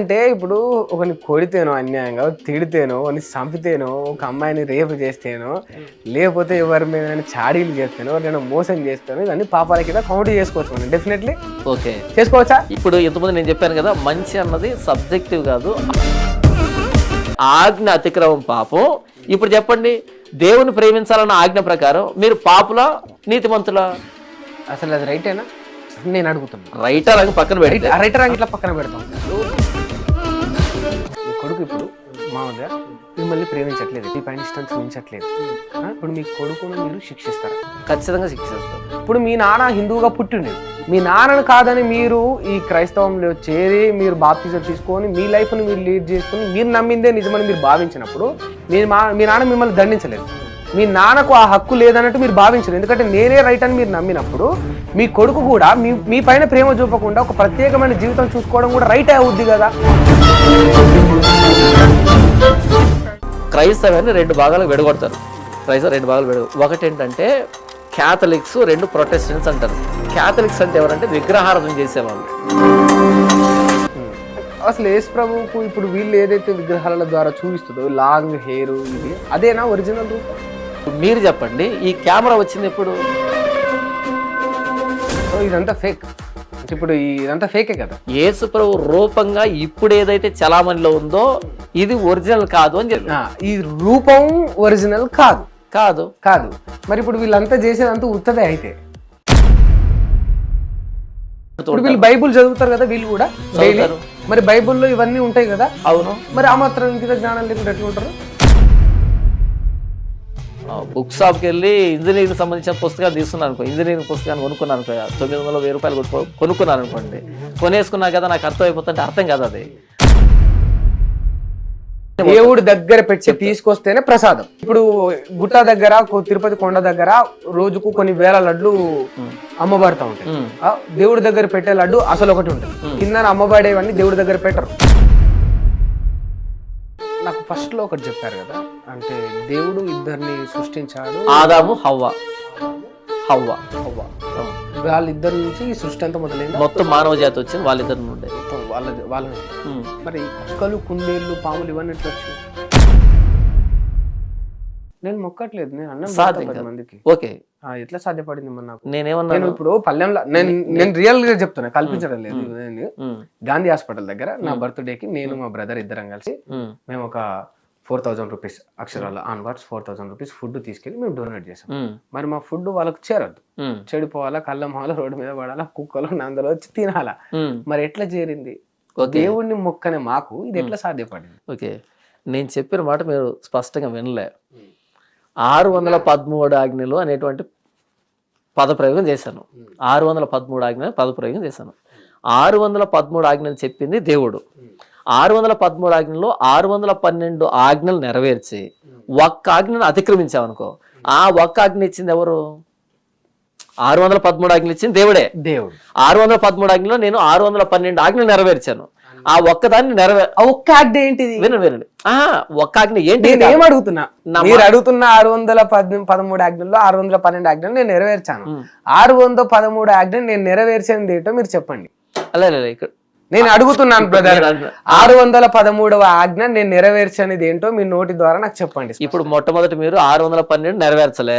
అంటే ఇప్పుడు ఒకరిని కొడితేనో అన్యాయంగా, తిడితేనో, ఒకరిని చంపితేనో, ఒక అమ్మాయిని రేపు చేస్తేనో, లేకపోతే ఎవరి మీద చాడీలు చేస్తేనో, నేను మోసం చేస్తానో, ఇవన్నీ పాపాల కింద కౌంట్ చేసుకోవచ్చు మనం డెఫినెట్లీ. ఓకే, చేసుకోవచ్చా? ఇప్పుడు ఇంతకుముందు నేను చెప్పాను కదా, మంచి అన్నది సబ్జెక్టివ్ కాదు, ఆజ్ఞ అతిక్రమం పాపం. ఇప్పుడు చెప్పండి, దేవుని ప్రేమించాలన్న ఆజ్ఞ ప్రకారం మీరు పాపులా నీతిమంతులా? అసలు అది రైటేనా నేను అడుగుతున్నాను. రైటర్ అని పక్కన పెడితే, రైటర్ అని ఇట్లా పక్కన పెడతాం. మీ కొడుకు ఇప్పుడు మామూలుగా మిమ్మల్ని ప్రేమించట్లేదు, మీ పైన ఇష్టం చూపించట్లేదు, ఇప్పుడు మీ కొడుకును మీరు శిక్షిస్తారు? ఖచ్చితంగా శిక్షిస్తారు. ఇప్పుడు మీ నాన్న హిందువుగా పుట్టిండేది, మీ నాన్నను కాదని మీరు ఈ క్రైస్తవంలో చేరి మీరు బాప్తిజం తీసుకొని మీ లైఫ్ని మీరు లీడ్ చేసుకుని మీరు నమ్మిందే నిజమని మీరు భావించినప్పుడు మీ నాన్న మిమ్మల్ని దండించలేదు. మీ నాన్నకు ఆ హక్కు లేదన్నట్టు మీరు భావించలేదు, ఎందుకంటే నేనే రైట్ అని మీరు నమ్మినప్పుడు మీ కొడుకు కూడా మీ పైన ప్రేమ చూపకుండా ఒక ప్రత్యేకమైన జీవితం చూసుకోవడం కూడా రైట్ అవుద్ది కదా. క్రైస్తవాన్ని రెండు భాగాలు విడగొడతారు. క్రైస్తవ రెండు భాగాలు ఒకటి ఏంటంటే క్యాథలిక్స్, రెండు ప్రొటెస్టెంట్స్ అంటారు. క్యాథలిక్స్ అంటే ఎవరంటే విగ్రహారాధన చేసేవాళ్ళు. అసలు యేసు ప్రభువుకు ఇప్పుడు వీళ్ళు ఏదైతే విగ్రహాల ద్వారా చూపిస్తుందో లాంగ్ హెయిర్, ఇది అదేనా ఒరిజినల్ రూపం? మీరు చెప్పండి, ఈ కెమెరా వచ్చింది ఎప్పుడు? ఇదంతా ఫేక్. ఇప్పుడు ఇదంతా ఫేకే కదా. యేసు ప్రభు రూపంగా ఇప్పుడు ఏదైతే చలామణిలో ఉందో ఇది ఒరిజినల్ కాదు అని చెప్పి, ఈ రూపం ఒరిజినల్ కాదు కాదు కాదు మరి ఇప్పుడు వీళ్ళంతా చేసేదంతా ఉత్తదే అయితే. ఇప్పుడు వీళ్ళు బైబుల్ చదువుతారు కదా, వీళ్ళు కూడా చదువుతారు. మరి బైబుల్లో ఇవన్నీ ఉంటాయి కదా. అవును, మరి ఆ మాత్రం ఇంకిత జ్ఞానం లేకుండా ఎట్లా ఉంటారు? బుక్ షాప్కి వెళ్ళి ఇంజనీరింగ్ సంబంధించిన పుస్తకాలు తీసుకున్నాను అనుకో, ఇంజనీరింగ్ పుస్తకాన్ని కొనుక్కున్నాను అనుకో, 900 రూపాయలు కొనుక్కున్నాను అనుకోండి, కొనేసుకున్నా కదా నాకు అర్థం అయిపోతుంటే అర్థం కదా అది. దేవుడి దగ్గర పెట్టి తీసుకొస్తేనే ప్రసాదం. ఇప్పుడు గుట్ట దగ్గర, తిరుపతి కొండ దగ్గర రోజుకు కొన్ని వేల లడ్లు అమ్మబడతా ఉంటాయి. దేవుడి దగ్గర పెట్టే లడ్డు అసలు ఒకటి ఉంటుంది, కింద అమ్మబడేవన్నీ దేవుడి దగ్గర పెట్టరు. నాకు ఫస్ట్ లో ఒకటి చెప్పారు కదా, అంటే దేవుడు ఇద్దరిని సృష్టించాడు, ఆదాము హవ్వ. వాళ్ళిద్దరి నుంచి ఈ సృష్టి అంతా మొదలైంది. మొత్తం మానవ జాతి వచ్చింది వాళ్ళిద్దరి నుండి. వాళ్ళ మరి కుక్కలు, కుందేళ్ళు, పాములు ఇవన్నీ ఎట్లా వచ్చాయి? నేను మొక్కట్లేదు, నేను అన్న మందికి. ఓకే, ఎట్లా సాధ్యపడింది మరి నాకు? నేను ఇప్పుడు పల్లెంలో నేను రియల్ గా చెప్తున్నా, కల్పించడం లేదు. గాంధీ హాస్పిటల్ దగ్గర నా బర్త్డేకి నేను మా బ్రదర్ ఇద్దరం కలిసి మేము ఒక 4000 రూపీస్ అక్షరాలు ఆన్వర్డ్స్ 4000 రూపీస్ ఫుడ్ తీసుకెళ్లి మేము డొనేట్ చేసాం. మరి మా ఫుడ్ వాళ్ళకి చేరద్దు, చెడిపోవాలా, కళ్ళ మాల రోడ్డు మీద పడాలా, కుక్కలు నందలు వచ్చి తినాలా. మరి ఎట్లా చేరింది? దేవుణ్ణి మొక్కనే మాకు ఇది ఎట్లా సాధ్యపడింది? ఓకే, నేను చెప్పిన మాట మీరు స్పష్టంగా వినలే. 613 ఆజ్ఞలు అనేటువంటి పదప్రయోగం చేశాను. 613 ఆజ్ఞలు పదప్రయోగం చేశాను. 613 ఆజ్ఞలు చెప్పింది దేవుడు. 613 ఆజ్ఞల్లో 612 ఆజ్ఞలు నెరవేర్చి ఒక్క ఆజ్ఞను అతిక్రమించామనుకో, ఆ ఒక్క ఆజ్ఞ ఇచ్చింది ఎవరు? 613 ఆజ్ఞలు ఇచ్చింది దేవుడే. 613 ఆజ్ఞలో నేను 612 ఆజ్ఞలు నెరవేర్చాను. ఆ ఒక్కదాన్ని ఒక్క ఆజ్ఞ ఏంటిది? వినండి, ఒక్క ఆజ్ఞ ఏంటి? ఏం అడుగుతున్నా, మీరు అడుగుతున్న 613 ఆజ్ఞల్లో 612 ఆజ్ఞలు నేను నెరవేర్చాను. 613 ఆజ్ఞలు నేను నెరవేర్చింది ఏంటో మీరు చెప్పండి. అలా ఇక్కడ నేను అడుగుతున్నాను బ్రదర్, 613వ ఆజ్ఞ నేను నెరవేర్చనిది ఏంటో మీ నోటి ద్వారా నాకు చెప్పండి. ఇప్పుడు మొట్టమొదటి మీరు 612 నెరవేర్చలే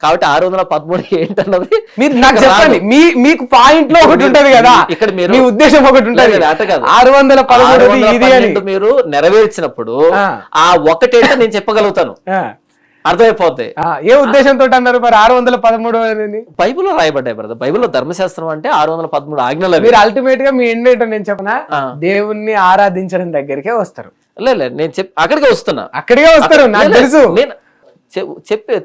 కాబట్టి 613 ఏంటన్నది మీరు నాకు చెప్పండి. మీకు పాయింట్ లో ఒకటి ఉంటది కదా, ఇక్కడ మీ ఉద్దేశం ఒకటి ఉంటది కదా. 613 మీరు నెరవేర్చినప్పుడు ఆ ఒకటేంటో నేను చెప్పగలుగుతాను, అర్థమైపోతాయి. ఏ ఉద్దేశంతో అన్నారు మరి 613? బైబిల్లో రాయబడ్డాయి బ్రదర్. బైబిల్లో ధర్మశాస్త్రం అంటే 613 ఆజ్ఞలు. మీరు అల్టిమేట్ గా మీ ఎండ్ ఏంటో నేను చెప్పనా, దేవుణ్ణి ఆరాధించడం దగ్గరికే వస్తారు. లేదు, నేను అక్కడికే వస్తున్నా. అక్కడికే వస్తారు, నాకు తెలుసు. నేను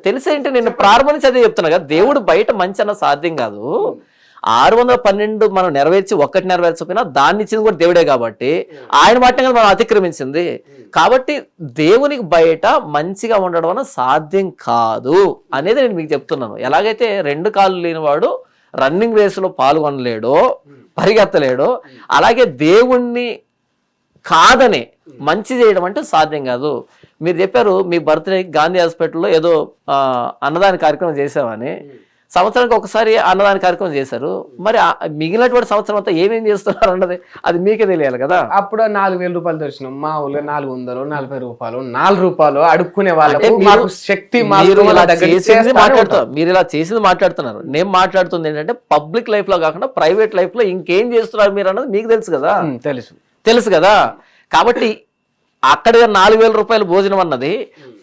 తెలిసేంటి, నేను ప్రారంభించి అదే చెప్తున్నా కదా, దేవుడు బయట మంచి అన్న సాధ్యం కాదు. 612 మనం నెరవేర్చి ఒక్కటి నెరవేర్చకపోయినా దాన్ని ఇచ్చింది కూడా దేవుడే కాబట్టి ఆయన వాటిని కదా మనం అతిక్రమించింది. కాబట్టి దేవునికి బయట మంచిగా ఉండడం అన్న సాధ్యం కాదు అనేది నేను మీకు చెప్తున్నాను. ఎలాగైతే 2 కాళ్ళు లేనివాడు రన్నింగ్ రేసులో పాల్గొనలేడో, పరిగెత్తలేడో, అలాగే దేవుణ్ణి కాదని మంచి చేయడం అంటే సాధ్యం కాదు. మీరు చెప్పారు మీ బర్త్డే గాంధీ హాస్పిటల్లో ఏదో అన్నదాన కార్యక్రమం చేసామని. సంవత్సరానికి ఒకసారి అన్నదాన కార్యక్రమం చేశారు. మరి మిగిలినటువంటి సంవత్సరం అంతా ఏమేం చేస్తున్నారు అన్నది అది మీకే తెలియాలి కదా. అప్పుడు 4,000 రూపాయలు దర్శనం, మా ఊళ్ళో 400, 40 రూపాయలు, 4 రూపాయలు అడుక్కునే వాళ్ళకి మాకు శక్తి మీరు ఇలా చేసింది మాట్లాడుతున్నారు. నేను మాట్లాడుతుంది ఏంటంటే పబ్లిక్ లైఫ్ లో కాకుండా ప్రైవేట్ లైఫ్ లో ఇంకేం చేస్తున్నారు మీరు అన్నది మీకు తెలుసు కదా. తెలుసు కదా. కాబట్టి అక్కడ 4,000 రూపాయల భోజనం అన్నది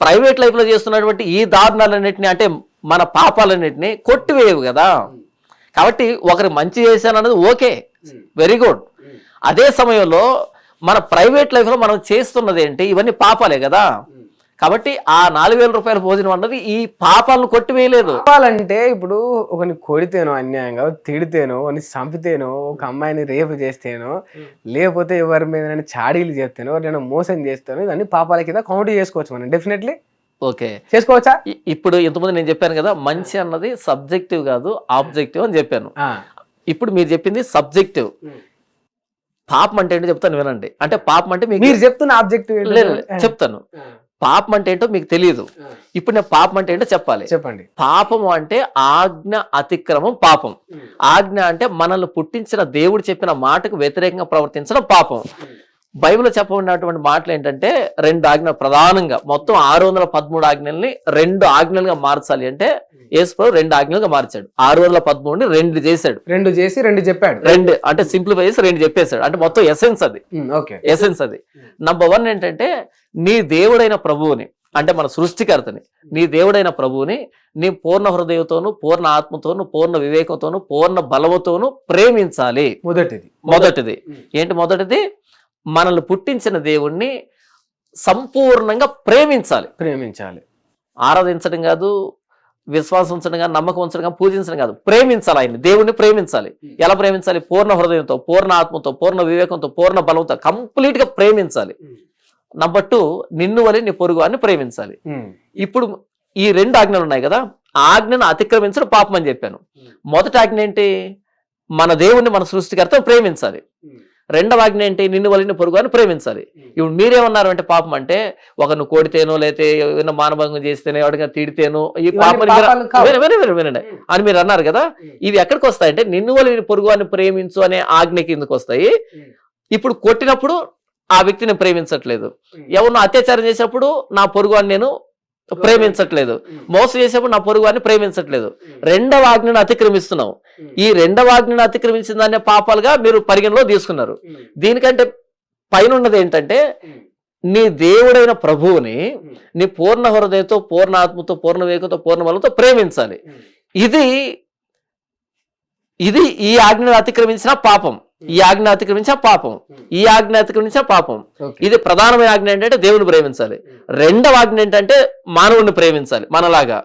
ప్రైవేట్ లైఫ్ లో చేస్తున్నటువంటి ఈ దారుణాలన్నింటినీ అంటే మన పాపాలన్నింటినీ కొట్టివేయవు కదా. కాబట్టి ఒకరి మంచి చేశాను అన్నది ఓకే, వెరీ గుడ్. అదే సమయంలో మన ప్రైవేట్ లైఫ్ లో మనం చేస్తున్నది ఏంటి, ఇవన్నీ పాపాలే కదా. కాబట్టి ఆ 4,000 రూపాయల భోజనం అన్నది ఈ పాపాలను కొట్టివేయలేదు. పాపాలంటే ఇప్పుడు ఒకని కొడితేనో, అన్యాయంగా తిడితేనో, ఒకని చంపితేనో, ఒక అమ్మాయిని రేపు చేస్తేనో, లేకపోతే ఎవరి మీద చాడీలు చేస్తేనో, ఎవరైనా మోసం చేస్తేనో, ఇవన్నీ పాపాల కింద కౌంట్ చేసుకోవచ్చు మనం. డెఫినెట్లీ ఓకే, చేసుకోవచ్చా? ఇప్పుడు ఇంతకుముందు నేను చెప్పాను కదా, మంచి అన్నది సబ్జెక్టివ్ కాదు ఆబ్జెక్టివ్ అని చెప్పాను. ఇప్పుడు మీరు చెప్పింది సబ్జెక్టివ్. పాపం అంటే ఏంటో చెప్తాను వినండి. అంటే పాపం అంటే మీరు చెప్తున్న ఆబ్జెక్టివ్ చెప్తాను. పాపం అంటే ఏంటో మీకు తెలియదు. ఇప్పుడు నేను పాపం అంటే ఏంటో చెప్పాలి. చెప్పండి. పాపము అంటే ఆజ్ఞ అతిక్రమం పాపం. ఆజ్ఞ అంటే మనల్ని పుట్టించిన దేవుడు చెప్పిన మాటకు వ్యతిరేకంగా ప్రవర్తించడం పాపం. బైబిల్లో చెప్పబడినటువంటి మాటలు ఏంటంటే 2 ఆజ్ఞలు ప్రధానంగా, మొత్తం 613 ఆజ్ఞల్ని 2 ఆజ్ఞలుగా మార్చాలి అంటే యేసుప్రభు 2 ఆజ్ఞలుగా మార్చాడు. 613ని 2 చేశాడు. 2 చేసి 2 చెప్పాడు. 2 అంటే సింప్లిఫై చేసి 2 చెప్పేశాడు. అంటే మొత్తం ఎసెన్స్ అది. ఎసెన్స్ అది. నంబర్ 1 ఏంటంటే నీ దేవుడైన ప్రభువుని, అంటే మన సృష్టికర్తని, నీ దేవుడైన ప్రభువుని నీ పూర్ణ హృదయంతోను, పూర్ణ ఆత్మతోను, పూర్ణ వివేకంతోను, పూర్ణ బలముతోను ప్రేమించాలి. మొదటిది ఏంటి? మొదటిది మనల్ని పుట్టించిన దేవుణ్ణి సంపూర్ణంగా ప్రేమించాలి. ఆరాధించడం కాదు, విశ్వాసం ఉంచడం కాదు, నమ్మకం ఉంచడం కాదు, పూజించడం కాదు, ప్రేమించాలి. ఆయన దేవుణ్ణి ప్రేమించాలి. ఎలా ప్రేమించాలి? పూర్ణ హృదయంతో, పూర్ణ ఆత్మతో, పూర్ణ వివేకంతో, పూర్ణ బలంతో కంప్లీట్ గా ప్రేమించాలి. నంబర్ 2 నిన్ను వలె నీ పొరుగు అని ప్రేమించాలి. ఇప్పుడు ఈ 2 ఆజ్ఞలు ఉన్నాయి కదా, ఆజ్ఞను అతిక్రమించడం పాపం అని చెప్పాను. మొదటి ఆజ్ఞ ఏంటి? మన దేవుణ్ణి, మన సృష్టికర్తను ప్రేమించాలి. రెండవ ఆజ్ఞ ఏంటి? నిన్ను వలె నీ పొరుగు అని ప్రేమించాలి. ఇప్పుడు మీరేమన్నారు అంటే పాపం అంటే ఒకరిని కొడితేనో, లేకపోతే ఏమైనా మానభంగం చేస్తేనో, ఎవరికైనా తిడితేనో ఈ పాపం వినండి అని మీరు అన్నారు కదా. ఇవి ఎక్కడికి వస్తాయంటే నిన్ను వలె నీ పొరుగు అని ప్రేమించు అనే ఆజ్ఞ కిందకు వస్తాయి. ఇప్పుడు కొట్టినప్పుడు ఆ వ్యక్తిని ప్రేమించట్లేదు. ఎవరినో అత్యాచారం చేసినప్పుడు నా పొరుగు అని నేను ప్రేమించట్లేదు. మోసం చేసేప్పుడు నా పొరుగు అని ప్రేమించట్లేదు. 2వ ఆజ్ఞను అతిక్రమిస్తున్నావు. ఈ 2వ ఆజ్ఞను అతిక్రమించిన దాన్ని పాపాలుగా మీరు పరిగణలో తీసుకున్నారు. దీనికంటే పైన ఉన్నది ఏంటంటే నీ దేవుడైన ప్రభువుని నీ పూర్ణ హృదయంతో, పూర్ణ ఆత్మతో, పూర్ణ వివేకంతో, పూర్ణ బలంతో ప్రేమించాలి. ఇది ఈ ఆజ్ఞను అతిక్రమించిన పాపం. ఈ ఆజ్ఞ అతిక్రమించిన పాపం. ఈ ఆజ్ఞ అతిక్రమించిన పాపం. ఇది ప్రధానమైన ఆజ్ఞ ఏంటంటే దేవుని ప్రేమించాలి. రెండవ ఆజ్ఞ ఏంటంటే మానవుని ప్రేమించాలి మనలాగా.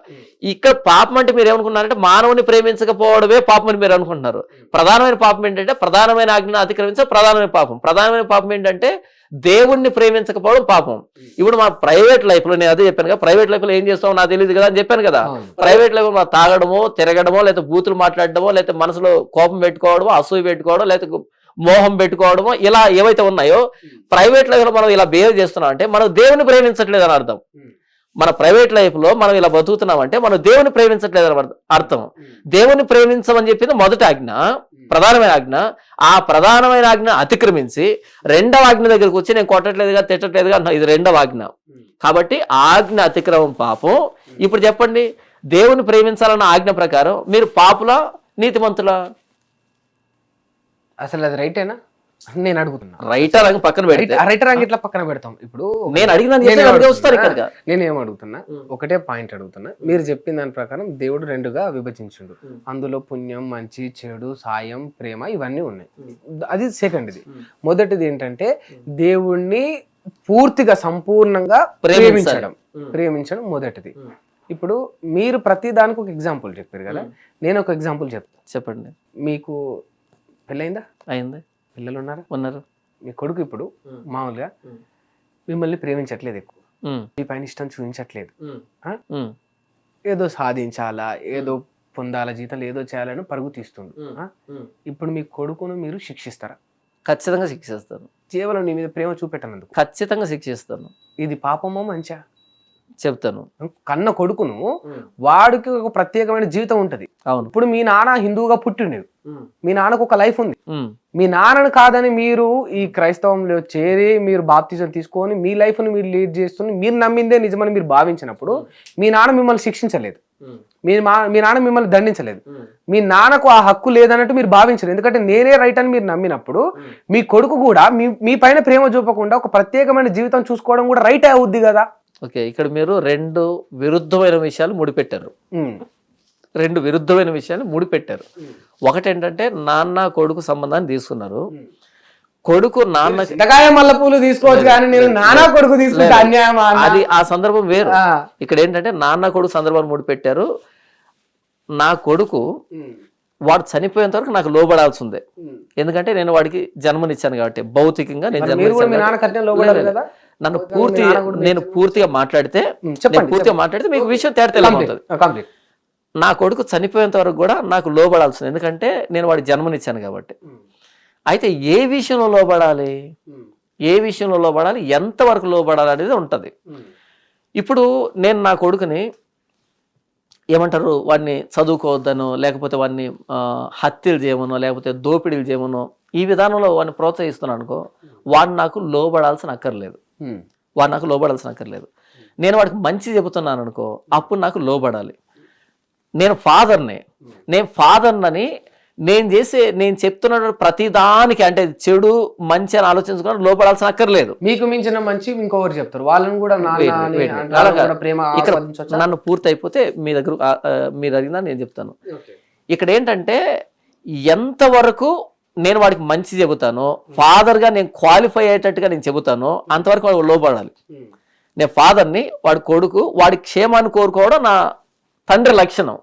ఇక్కడ పాపం అంటే మీరు ఏమనుకున్నారంటే మానవుని ప్రేమించకపోవడమే పాపం అని మీరు అనుకుంటున్నారు. ప్రధానమైన పాపం ఏంటంటే ప్రధానమైన ఆజ్ఞను అతిక్రమించే ప్రధానమైన పాపం. ప్రధానమైన పాపం ఏంటంటే దేవుణ్ణి ప్రేమించకపోవడం పాపం. ఇప్పుడు మా ప్రైవేట్ లైఫ్ లో నేను అదే చెప్పాను కదా, ప్రైవేట్ లైఫ్ లో ఏం చేస్తామో నాకు తెలియదు కదా అని చెప్పాను కదా. ప్రైవేట్ లైఫ్ లో తాగడమో, తిరగడమో, లేకపోతే బూతులు మాట్లాడడమో, లేకపోతే మనసులో కోపం పెట్టుకోవడమో, అసూయ పెట్టుకోవడం, లేకపోతే మోహం పెట్టుకోవడమో, ఇలా ఏవైతే ఉన్నాయో ప్రైవేట్ లైఫ్ లో మనం ఇలా బిహేవ్ చేస్తున్నాం అంటే మనం దేవుని ప్రేమించట్లేదు అని అర్థం. మన ప్రైవేట్ లైఫ్ లో మనం ఇలా బతుకుతున్నామంటే మనం దేవుని ప్రేమించట్లేదు అని అర్థం. దేవుని ప్రేమించమని చెప్పింది మొదటి ఆజ్ఞ, ప్రధానమైన ఆజ్ఞ. ఆ ప్రధానమైన ఆజ్ఞ అతిక్రమించి రెండవ ఆజ్ఞ దగ్గరకు వచ్చి నేను కొట్టట్లేదుగా, తిట్టట్లేదుగా అంటున్నా. ఇది రెండవ ఆజ్ఞ. కాబట్టి ఆజ్ఞ అతిక్రమం పాపం. ఇప్పుడు చెప్పండి, దేవుని ప్రేమించాలన్న ఆజ్ఞ ప్రకారం మీరు పాపులా నీతిమంతులా? అసలు అది రైటేనా నేను అడుగుతున్నా. రైటర్ అని పక్కన పెడితే రైటర్ అని ఇట్లా పక్కన పెడతాం. ఇప్పుడు నేను అడిగిన నేను ఏం అడుగుతున్నా, ఒకటే పాయింట్ అడుగుతున్నా. మీరు చెప్పిన దాని ప్రకారం దేవుడు 2గా విభజించుండు. అందులో పుణ్యం, మంచి, చెడు, సాయం, ప్రేమ ఇవన్నీ ఉన్నాయి. అది సెకండ్ది. మొదటిది ఏంటంటే దేవుణ్ణి పూర్తిగా సంపూర్ణంగా ప్రేమించడం మొదటిది. ఇప్పుడు మీరు ప్రతి దానికి ఒక ఎగ్జాంపుల్ చెప్పారు కదా, నేను ఒక ఎగ్జాంపుల్ చెప్తాను. చెప్పండి. మీకు పెళ్ళయిందా? అయింది. పిల్లలు ఉన్నారా? ఉన్నారు. మీ కొడుకు ఇప్పుడు మామూలుగా మిమ్మల్ని ప్రేమించట్లేదు, ఎక్కువ మీ పైన ఇష్టం చూపించట్లేదు, ఏదో సాధించాలా, ఏదో పొందాలా, జీతాలు ఏదో చేయాలని పరుగు తీస్తుంది. ఇప్పుడు మీ కొడుకును మీరు శిక్షిస్తారా? ఖచ్చితంగా శిక్షిస్తాను. కేవలం నీ మీద ప్రేమ చూపెట్టనందుకు ఖచ్చితంగా శిక్షిస్తాను. ఇది పాపమో మంచా? చెప్తాను. కన్న కొడుకును వాడికి ఒక ప్రత్యేకమైన జీవితం ఉంటది. అవును. ఇప్పుడు మీ నాన్న హిందువుగా పుట్టిండు, మీ నాన్నకు ఒక లైఫ్ ఉంది. ఉమ్, మీ నాన్నను కాదని మీరు ఈ క్రైస్తవంలో చేరి మీరు బాప్తిజం తీసుకొని మీ లైఫ్ ని మీరు లీడ్ చేస్తుని మీరు నమ్మిందే నిజమని మీరు భావించినప్పుడు మీ నాన్న మిమ్మల్ని శిక్షించలేదు, మీ నాన్న మిమ్మల్ని దండించలేదు, మీ నాన్నకు ఆ హక్కు లేదన్నట్టు మీరు భావించలేదు. ఎందుకంటే నేనే రైట్ అని మీరు నమ్మినప్పుడు మీ కొడుకు కూడా మీ పైన ప్రేమ చూపకుండా ఒక ప్రత్యేకమైన జీవితం చూసుకోవడం కూడా రైట్ అవుద్ది కదా. ఓకే, ఇక్కడ మీరు రెండు విరుద్ధమైన విషయాలు ముడిపెట్టారు. రెండు విరుద్ధమైన విషయాలు ముడిపెట్టారు. ఒకటేంటంటే నాన్న కొడుకు సంబంధాన్ని తీసుకున్నారు. కొడుకు నాన్న చింతకాయ మల్ల పూలు తీసుకోవచ్చు కానీ నేను నాన్న కొడుకు తీసుకుంటే అన్యాయమా? అది ఆ సందర్భం వేరు. ఇక్కడ ఏంటంటే నాన్న కొడుకు సందర్భాన్ని ముడిపెట్టారు. నా కొడుకు వాడు చనిపోయేంత వరకు నాకు లోబడాల్సిందే, ఎందుకంటే నేను వాడికి జన్మనిచ్చాను కాబట్టి భౌతికంగా నేను జన్మనిచ్చాను. నేను పూర్తిగా మాట్లాడితే మీకు విషయం తేడా. నా కొడుకు చనిపోయేంత వరకు కూడా నాకు లోబడాల్సింది, ఎందుకంటే నేను వాడికి జన్మనిచ్చాను కాబట్టి. అయితే ఏ విషయంలో లోబడాలి, ఏ విషయంలో లోబడాలి, ఎంతవరకు లోబడాలి అనేది ఉంటుంది. ఇప్పుడు నేను నా కొడుకుని ఏమంటారు, వాడిని చదువుకోవద్దనో లేకపోతే వాడిని హత్యలు చేయమనో లేకపోతే దోపిడీలు చేయమనో ఈ విధానంలో వాడిని ప్రోత్సహిస్తున్నాను అనుకో, వాడు నాకు లోబడాల్సిన అక్కర్లేదు. నేను వాడికి మంచి చెబుతున్నాను అనుకో, అప్పుడు నాకు లోబడాలి. నేను ఫాదర్నని నేను చెప్తున్న ప్రతి దానికి, అంటే చెడు మంచి అని ఆలోచించుకుని లోపడాల్సిన అక్కర్లేదు. మీకు మించిన మంచి ఇంకొకరు చెప్తారు, వాళ్ళని కూడా ఇక్కడ నన్ను పూర్తి అయిపోతే మీ దగ్గర మీరు అడిగినా నేను చెప్తాను. ఇక్కడ ఏంటంటే ఎంతవరకు నేను వాడికి మంచి చెబుతానో, ఫాదర్గా నేను క్వాలిఫై అయ్యేటట్టుగా నేను చెబుతానో అంతవరకు వాడు లోబడాలి. నేను ఫాదర్ని, వాడి కొడుకు వాడి క్షేమాన్ని కోరుకోవడం నా తండ్రి లక్షణం.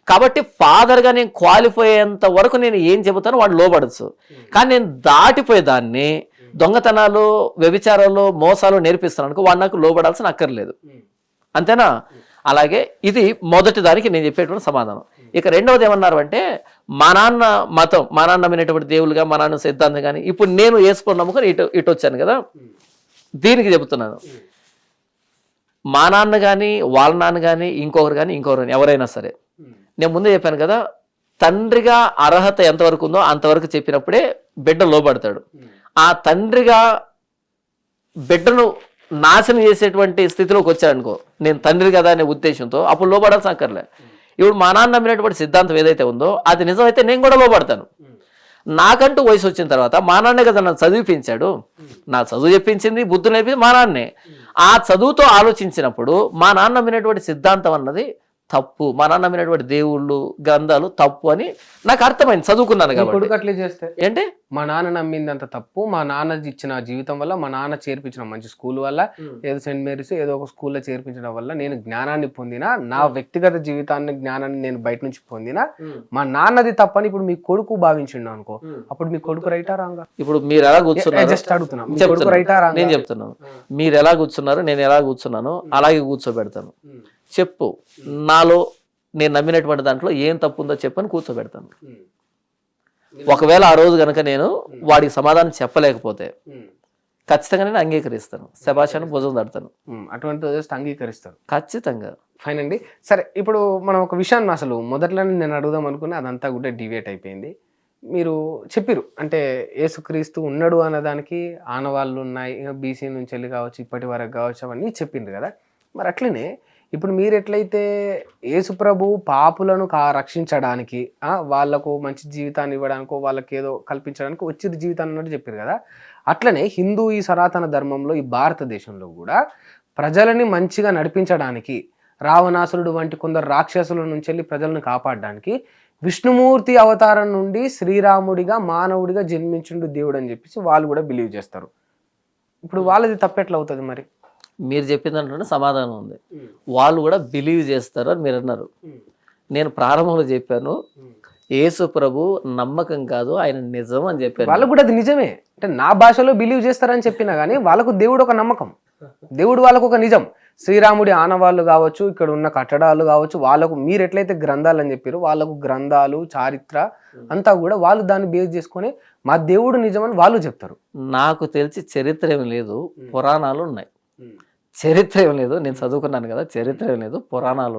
కాబట్టి ఫాదర్గా నేను క్వాలిఫై అయ్యేంత వరకు నేను ఏం చెబుతానో వాడు లోబడచ్చు. కానీ నేను దాటిపోయే దాన్ని దొంగతనాలు, వ్యభిచారాలు, మోసాలు నేర్పిస్తాను అనుకో, వాడు నాకు లోబడాల్సిన అక్కర్లేదు. అంతేనా? అలాగే ఇది మొదటి దానికి నేను చెప్పేటువంటి సమాధానం. ఇక రెండవది ఏమన్నారు అంటే, మా నాన్న మతం, మా నాన్న నమ్మినటువంటి దేవులుగా, మా నాన్న సిద్ధాంతం కానీ, ఇప్పుడు నేను వేసుకొని నమ్ముకొని ఇటు వచ్చాను కదా, దీనికి చెబుతున్నాను. మా నాన్న కానీ, వాళ్ళ నాన్న కానీ, ఇంకొకరు కానీ ఎవరైనా సరే, నేను ముందే చెప్పాను కదా, తండ్రిగా అర్హత ఎంతవరకు ఉందో అంతవరకు చెప్పినప్పుడే బిడ్డ లోబడతాడు. ఆ తండ్రిగా బిడ్డను నాశనం చేసేటువంటి స్థితిలోకి వచ్చాడనుకో, నేను తండ్రి కదా అనే ఉద్దేశంతో, అప్పుడు లోబడాల్సిన అక్కర్లే. ఇప్పుడు మా నాన్న నమ్మినటువంటి సిద్ధాంతం ఏదైతే ఉందో అది నిజమైతే నేను కూడా లోబడతాను. నాకంటూ వయసు వచ్చిన తర్వాత మా నాన్నే కదా నన్ను చదివిపించాడు, నా చదువు చెప్పించింది, బుద్ధి నేర్పింది మా నాన్నే. ఆ చదువుతో ఆలోచించినప్పుడు మా నాన్న నమ్మినటువంటి సిద్ధాంతం అన్నది తప్పు, మా నాన్న నమ్మినటువంటి దేవుళ్ళు, గ్రంథాలు తప్పు అని నాకు అర్థమైంది, చదువుకున్నాను కాబట్టి. అట్లే చేస్తే ఏంటి, మా నాన్న నమ్మిందంత తప్పు, మా నాన్న ఇచ్చిన జీవితం వల్ల, మా నాన్న చేర్పించిన మంచి స్కూల్ వల్ల, ఏదో సెయింట్ మేరీస్ ఏదో ఒక స్కూల్లో చేర్పించడం వల్ల నేను జ్ఞానాన్ని పొందినా, నా వ్యక్తిగత జీవితాన్ని జ్ఞానాన్ని నేను బయట నుంచి పొందినా, మా నాన్నది తప్పని ఇప్పుడు మీ కొడుకు భావించిండు అనుకో, అప్పుడు మీ కొడుకు రైటా రాంగా? ఇప్పుడు మీరు ఎలా కూర్చున్నారు జస్ట్ అడుగుతున్నా, నేను చెప్తున్నాను. మీరు ఎలా కూర్చున్నారు, నేను ఎలా కూర్చున్నాను అలాగే కూర్చోబెడతాను. చెప్పు, నాలో నేను నమ్మినటువంటి దాంట్లో ఏం తప్పు ఉందో చెప్పని కూర్చోబెడతాను. ఒకవేళ ఆ రోజు కనుక నేను వాడికి సమాధానం చెప్పలేకపోతే ఖచ్చితంగా నేను అంగీకరిస్తాను, శభాషాన్ని భుజం తడతాను. అటువంటి అంగీకరిస్తాను ఖచ్చితంగా. ఫైన్ అండి. సరే, ఇప్పుడు మనం ఒక విషయాన్ని అసలు మొదట్లోనే నేను అడుగుదాం అనుకుని అదంతా కూడా డివేట్ అయిపోయింది. మీరు చెప్పిరు అంటే యేసుక్రీస్తు ఉన్నాడు అన్నదానికి ఆనవాళ్ళు ఉన్నాయి, బీసీ నుంచి వెళ్ళి కావచ్చు, ఇప్పటి వరకు కావచ్చు, అవన్నీ చెప్పిండ్రు కదా. మరి అట్లనే ఇప్పుడు మీరు ఎట్లయితే యేసుప్రభు పాపులను రక్షించడానికి, వాళ్ళకు మంచి జీవితాన్ని ఇవ్వడానికో, వాళ్ళకి ఏదో కల్పించడానికి వచ్చిన జీవితాన్ని అన్నట్టు చెప్పారు కదా, అట్లనే హిందూ ఈ సనాతన ధర్మంలో ఈ భారతదేశంలో కూడా ప్రజలని మంచిగా నడిపించడానికి, రావణాసురుడు వంటి కొందరు రాక్షసుల నుంచి వెళ్ళి ప్రజలను కాపాడడానికి విష్ణుమూర్తి అవతారం నుండి శ్రీరాముడిగా మానవుడిగా జన్మించుండు దేవుడు అని చెప్పేసి వాళ్ళు కూడా బిలీవ్ చేస్తారు. ఇప్పుడు వాళ్ళది తప్పెట్లా అవుతుంది? మరి మీరు చెప్పిన దాంట్లోనే సమాధానం ఉంది, వాళ్ళు కూడా బిలీవ్ చేస్తారు అని మీరు అన్నారు. నేను ప్రారంభంలో చెప్పాను, యేసు ప్రభు నమ్మకం కాదు, ఆయన నిజం అని చెప్పాను. వాళ్ళకు కూడా అది నిజమే, అంటే నా భాషలో బిలీవ్ చేస్తారని చెప్పినా కానీ వాళ్ళకు దేవుడు ఒక నమ్మకం, దేవుడు వాళ్ళకు ఒక నిజం. శ్రీరాముడి ఆనవాళ్ళు కావచ్చు, ఇక్కడ ఉన్న కట్టడాలు కావచ్చు, వాళ్ళకు మీరు ఎట్లయితే గ్రంథాలు అని చెప్పారు, వాళ్ళకు గ్రంథాలు, చారిత్ర అంతా కూడా వాళ్ళు దాన్ని బేస్ చేసుకొని మా దేవుడు నిజమని వాళ్ళు చెప్తారు. నాకు తెలిసి చరిత్ర ఏమి లేదు, పురాణాలు ఉన్నాయి. చరిత్ర ఏం లేదు, నేను చదువుకున్నాను కదా, చరిత్ర ఏం లేదు, పురాణాలు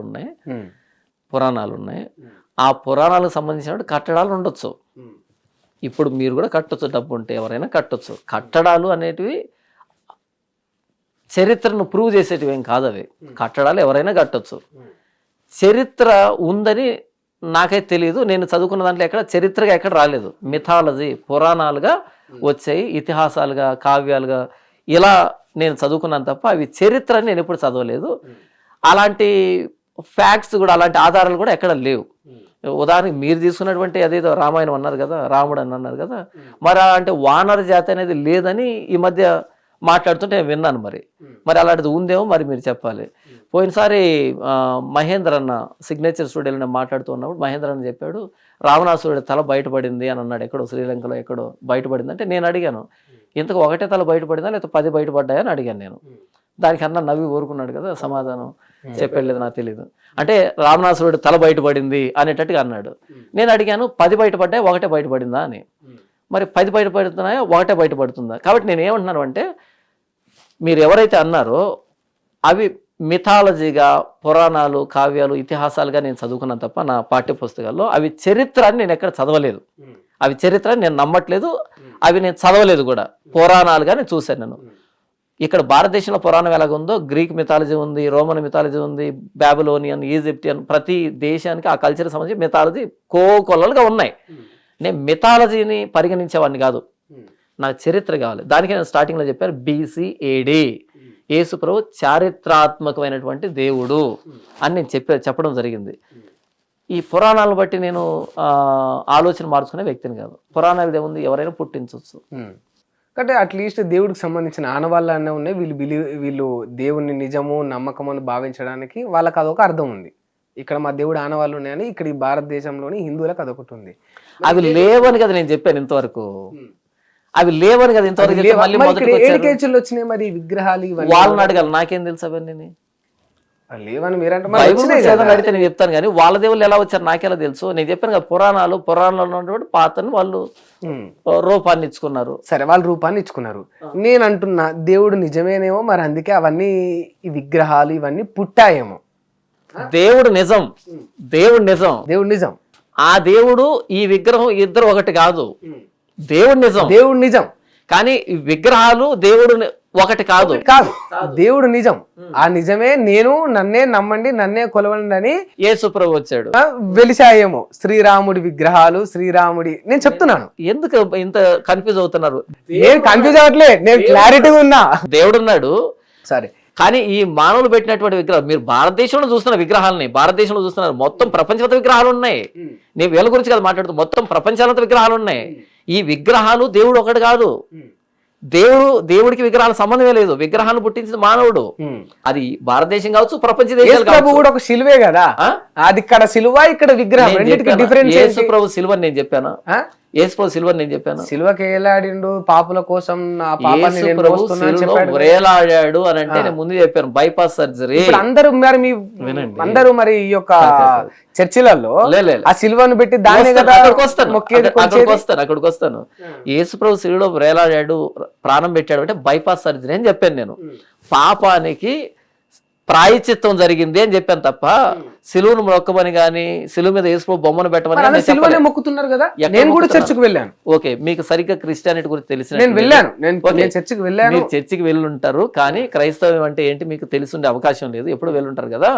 ఉన్నాయి. ఆ పురాణాలకు సంబంధించిన కట్టడాలు ఉండొచ్చు. ఇప్పుడు మీరు కూడా కట్టొచ్చు, డబ్బు ఉంటే ఎవరైనా కట్టొచ్చు. కట్టడాలు అనేటివి చరిత్రను ప్రూవ్ చేసేటివి ఏం కాదు, అవి కట్టడాలు ఎవరైనా కట్టొచ్చు. చరిత్ర ఉందని నాకైతే తెలియదు, నేను చదువుకున్న దాంట్లో ఎక్కడ చరిత్రగా ఎక్కడ రాలేదు. మిథాలజీ పురాణాలుగా వచ్చాయి, ఇతిహాసాలుగా కావ్యాలుగా ఇలా నేను చదువుకున్నాను తప్ప అవి చరిత్ర అని నేను ఎప్పుడు చదవలేదు. అలాంటి ఫ్యాక్ట్స్ కూడా, అలాంటి ఆధారాలు కూడా ఎక్కడ లేవు. ఉదాహరణకి మీరు తీసుకున్నటువంటి అదేదో రామాయణం అన్నారు కదా, రాముడు అని అన్నారు కదా, మరి అంటే వానర జాతి అనేది లేదని ఈ మధ్య మాట్లాడుతుంటే నేను విన్నాను. మరి అలాంటిది ఉందేమో మరి మీరు చెప్పాలి. పోయినసారి మహేంద్ర అన్న సిగ్నేచర్ స్టూడియోలో మాట్లాడుతూ ఉన్నప్పుడు మహేంద్ర అన్న చెప్పాడు రావణాసురుడి తల బయటపడింది అని అన్నాడు. ఎక్కడో శ్రీలంకలో ఎక్కడో బయటపడింది అంటే నేను అడిగాను, ఇంతకు ఒకటే తల బయటపడిందా లేకపోతే 10 బయటపడ్డాయా అని అడిగాను నేను. దానికి అన్న నవ్వి ఊరుకున్నాడు కదా, సమాధానం చెప్పలేదు నాకు తెలియదు. అంటే రావణాసురుడి తల బయటపడింది అనేటట్టుగా అన్నాడు. నేను అడిగాను 10 బయటపడ్డాయా ఒకటే బయటపడిందా అని. మరి 10 బయటపడుతున్నాయా ఒకటే బయటపడుతుందా? కాబట్టి నేను ఏమంటున్నాను అంటే, మీరు ఎవరైతే అన్నారో అవి మిథాలజీగా పురాణాలు కావ్యాలు ఇతిహాసాలుగా నేను చదువుకున్నాను తప్ప నా పాఠ్య పుస్తకాల్లో అవి చరిత్ర అని నేను ఎక్కడ చదవలేదు. అవి చరిత్ర అని నేను నమ్మట్లేదు, అవి నేను చదవలేదు కూడా. పురాణాలుగా నేను చూశాను. నేను ఇక్కడ భారతదేశంలో పురాణం ఎలాగుందో గ్రీక్ మిథాలజీ ఉంది, రోమన్ మిథాలజీ ఉంది, బాబిలోనియన్, ఈజిప్టియన్, ప్రతి దేశానికి ఆ కల్చర్కి సంబంధించి మిథాలజీ కోకొల్లలుగా ఉన్నాయి. నేను మిథాలజీని పరిగణించేవాడిని కాదు, నాకు చరిత్ర కావాలి. దానికి నేను స్టార్టింగ్లో చెప్పాను BC-AD యేసు ప్రభు చారిత్రాత్మకమైనటువంటి దేవుడు అని నేను చెప్పడం జరిగింది. ఈ పురాణాలను బట్టి నేను ఆలోచన మార్చుకునే వ్యక్తిని కాదు. పురాణాలు ఏముంది, ఎవరైనా పుట్టించవచ్చు. అంటే అట్లీస్ట్ దేవుడికి సంబంధించిన ఆనవాళ్ళు అన్నీ ఉన్నాయి. వీళ్ళు దేవుని నిజము నమ్మకము అని భావించడానికి వాళ్ళకి అదొక అర్థం ఉంది. ఇక్కడ మా దేవుడు ఆనవాళ్ళు ఉన్నాయని ఇక్కడ ఈ భారతదేశంలోని హిందువులకు అదొకటి ఉంది. అవి లేవని కదా నేను చెప్పాను ఇంతవరకు, అవి లేవని కదా ఇంతవరకు. వచ్చినాయి మరి విగ్రహాలు వాళ్ళని అడగాలి, నాకేం తెలుసు అవన్నీ. లేవని మీరంటే అడిగితే నేను చెప్తాను కానీ వాళ్ళ దేవుళ్ళు ఎలా వచ్చారు నాకెలా తెలుసు? నేను చెప్పాను కదా, పురాణాలలో ఉన్నటువంటి పాత్రని వాళ్ళు రూపాన్ని ఇచ్చుకున్నారు. సరే, వాళ్ళు రూపాన్ని ఇచ్చుకున్నారు. నేను అంటున్నా దేవుడు నిజమేనేమో, మరి అందుకే అవన్నీ ఈ విగ్రహాలు ఇవన్నీ పుట్టాయేమో. దేవుడు నిజం, దేవుడు నిజం, దేవుడు నిజం. ఆ దేవుడు ఈ విగ్రహం ఇద్దరు ఒకటి కాదు. దేవుడు నిజం, దేవుడు నిజం. కానీ విగ్రహాలు దేవుడు ఒకటి కాదు. దేవుడు నిజం. ఆ నిజమే నేను, నన్నే నమ్మండి, నన్నే కొలవండి అని యేసు ప్రభు వచ్చాడు. వెలిసాయేమో శ్రీరాముడి విగ్రహాలు, శ్రీరాముడి. నేను చెప్తున్నాను, ఎందుకు ఇంత కన్ఫ్యూజ్ అవుతున్నారు? నేను కన్ఫ్యూజ్ అవ్వట్లే, నేను క్లారిటీగా ఉన్నా. దేవుడు ఉన్నాడు సరే, కానీ ఈ మానవులు పెట్టినటువంటి విగ్రహాలు, మీరు భారతదేశంలో చూస్తున్న విగ్రహాలని భారతదేశంలో చూస్తున్నారు. మొత్తం ప్రపంచంతో విగ్రహాలు ఉన్నాయి. నేను వీళ్ళ గురించి కదా మాట్లాడుతూ, మొత్తం ప్రపంచాలంతా విగ్రహాలు ఉన్నాయి. ఈ విగ్రహాలు దేవుడు ఒకటి కాదు. దేవుడికి విగ్రహాల సంబంధమే లేదు. విగ్రహాన్ని పుట్టించిన మానవుడు. అది భారతదేశం కావచ్చు, ప్రపంచ దేశాలు కూడా ఒక సిలువే కదా. అది ఇక్కడ సిలువ, ఇక్కడ విగ్రహం. యేసు ప్రభు సిలువ నేను చెప్పాను, యేసు ప్రభు సిలువ నేను చెప్పాను. సిలువకి ఏలాడిండు పాపుల కోసం, వేలాడాడు అని అంటే నేను ముందు చెప్పాను, బైపాస్ సర్జరీ. అందరూ మరి ఈ యొక్క చర్చిలలో ఆ సిలువను పెట్టి దాని అక్కడికి వస్తాను. యేసు ప్రభు సిలువలో వేలాడాడు, ప్రాణం పెట్టాడు అంటే బైపాస్ సర్జరీ అని చెప్పాను నేను. పాపానికి ప్రాయచిత్తం జరిగింది అని చెప్పాను తప్ప సిలువను మొక్కమని గానీ సిలువ మీద యేసు ప్రభు బొమ్మను పెట్టమని మొక్కుతున్నారు కదా. నేను కూడా చర్చికి వెళ్ళాను. ఓకే, మీకు సరిగ్గా క్రిస్టియానిటీ గురించి తెలిసిన చర్చికి వెళ్ళాను. మీరు చర్చికి వెళ్ళుంటారు, కానీ క్రైస్తవం అంటే ఏంటి మీకు తెలిసిండే అవకాశం లేదు. ఎప్పుడు వెళ్ళుంటారు కదా.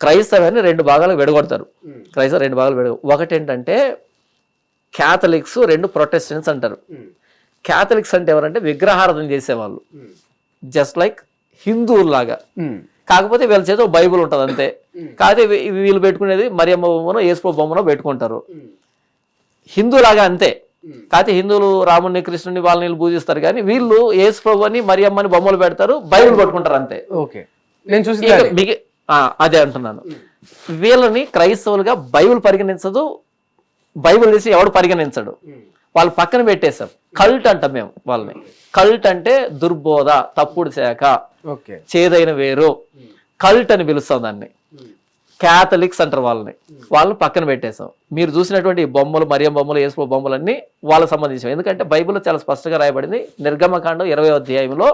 క్రైస్తవాన్ని 2 భాగాలు విడగొడతారు. క్రైస్తవ 2 భాగాలు ఒకటి ఏంటంటే క్యాథలిక్స్, 2 ప్రొటెస్టెంట్స్ అంటారు. క్యాథలిక్స్ అంటే ఎవరంటే విగ్రహారాధన చేసేవాళ్ళు, జస్ట్ లైక్ హిందువులాగా. కాకపోతే వీళ్ళ చేత బైబుల్ ఉంటుంది అంతే. కాకపోతే వీళ్ళు పెట్టుకునేది మరియమ్మ బొమ్మనో యేసు బొమ్మనో పెట్టుకుంటారు, హిందువులాగా అంతే. కాకపోతే హిందువులు రాముని కృష్ణుని వాళ్ళని పూజిస్తారు, కానీ వీళ్ళు యేసు ప్రభుని మరియమ్మని బొమ్మలు పెడతారు, బైబుల్ పట్టుకుంటారు అంతే. నేను చూసి అదే అంటున్నాను. వీళ్ళని క్రైస్తవులుగా బైబుల్ పరిగణించదు, బైబుల్ తీసి ఎవడు పరిగణించడు. వాళ్ళు పక్కన పెట్టేశారు. కల్ట్ అంటాం మేము వాళ్ళని. కల్ట్ అంటే దుర్బోధ, తప్పుడు శాఖ, చేదైన వేరు, కల్ట్ అని పిలుస్తాం దాన్ని. క్యాథలిక్స్ అంటారు వాళ్ళని. వాళ్ళని పక్కన పెట్టేశాం. మీరు చూసినటువంటి బొమ్మలు, మరియం బొమ్మలు, యేసు బొమ్మలన్నీ వాళ్ళకి సంబంధించినవి. ఎందుకంటే బైబిల్లో చాలా స్పష్టంగా రాయబడింది. నిర్గమకాండం 20వ అధ్యాయంలో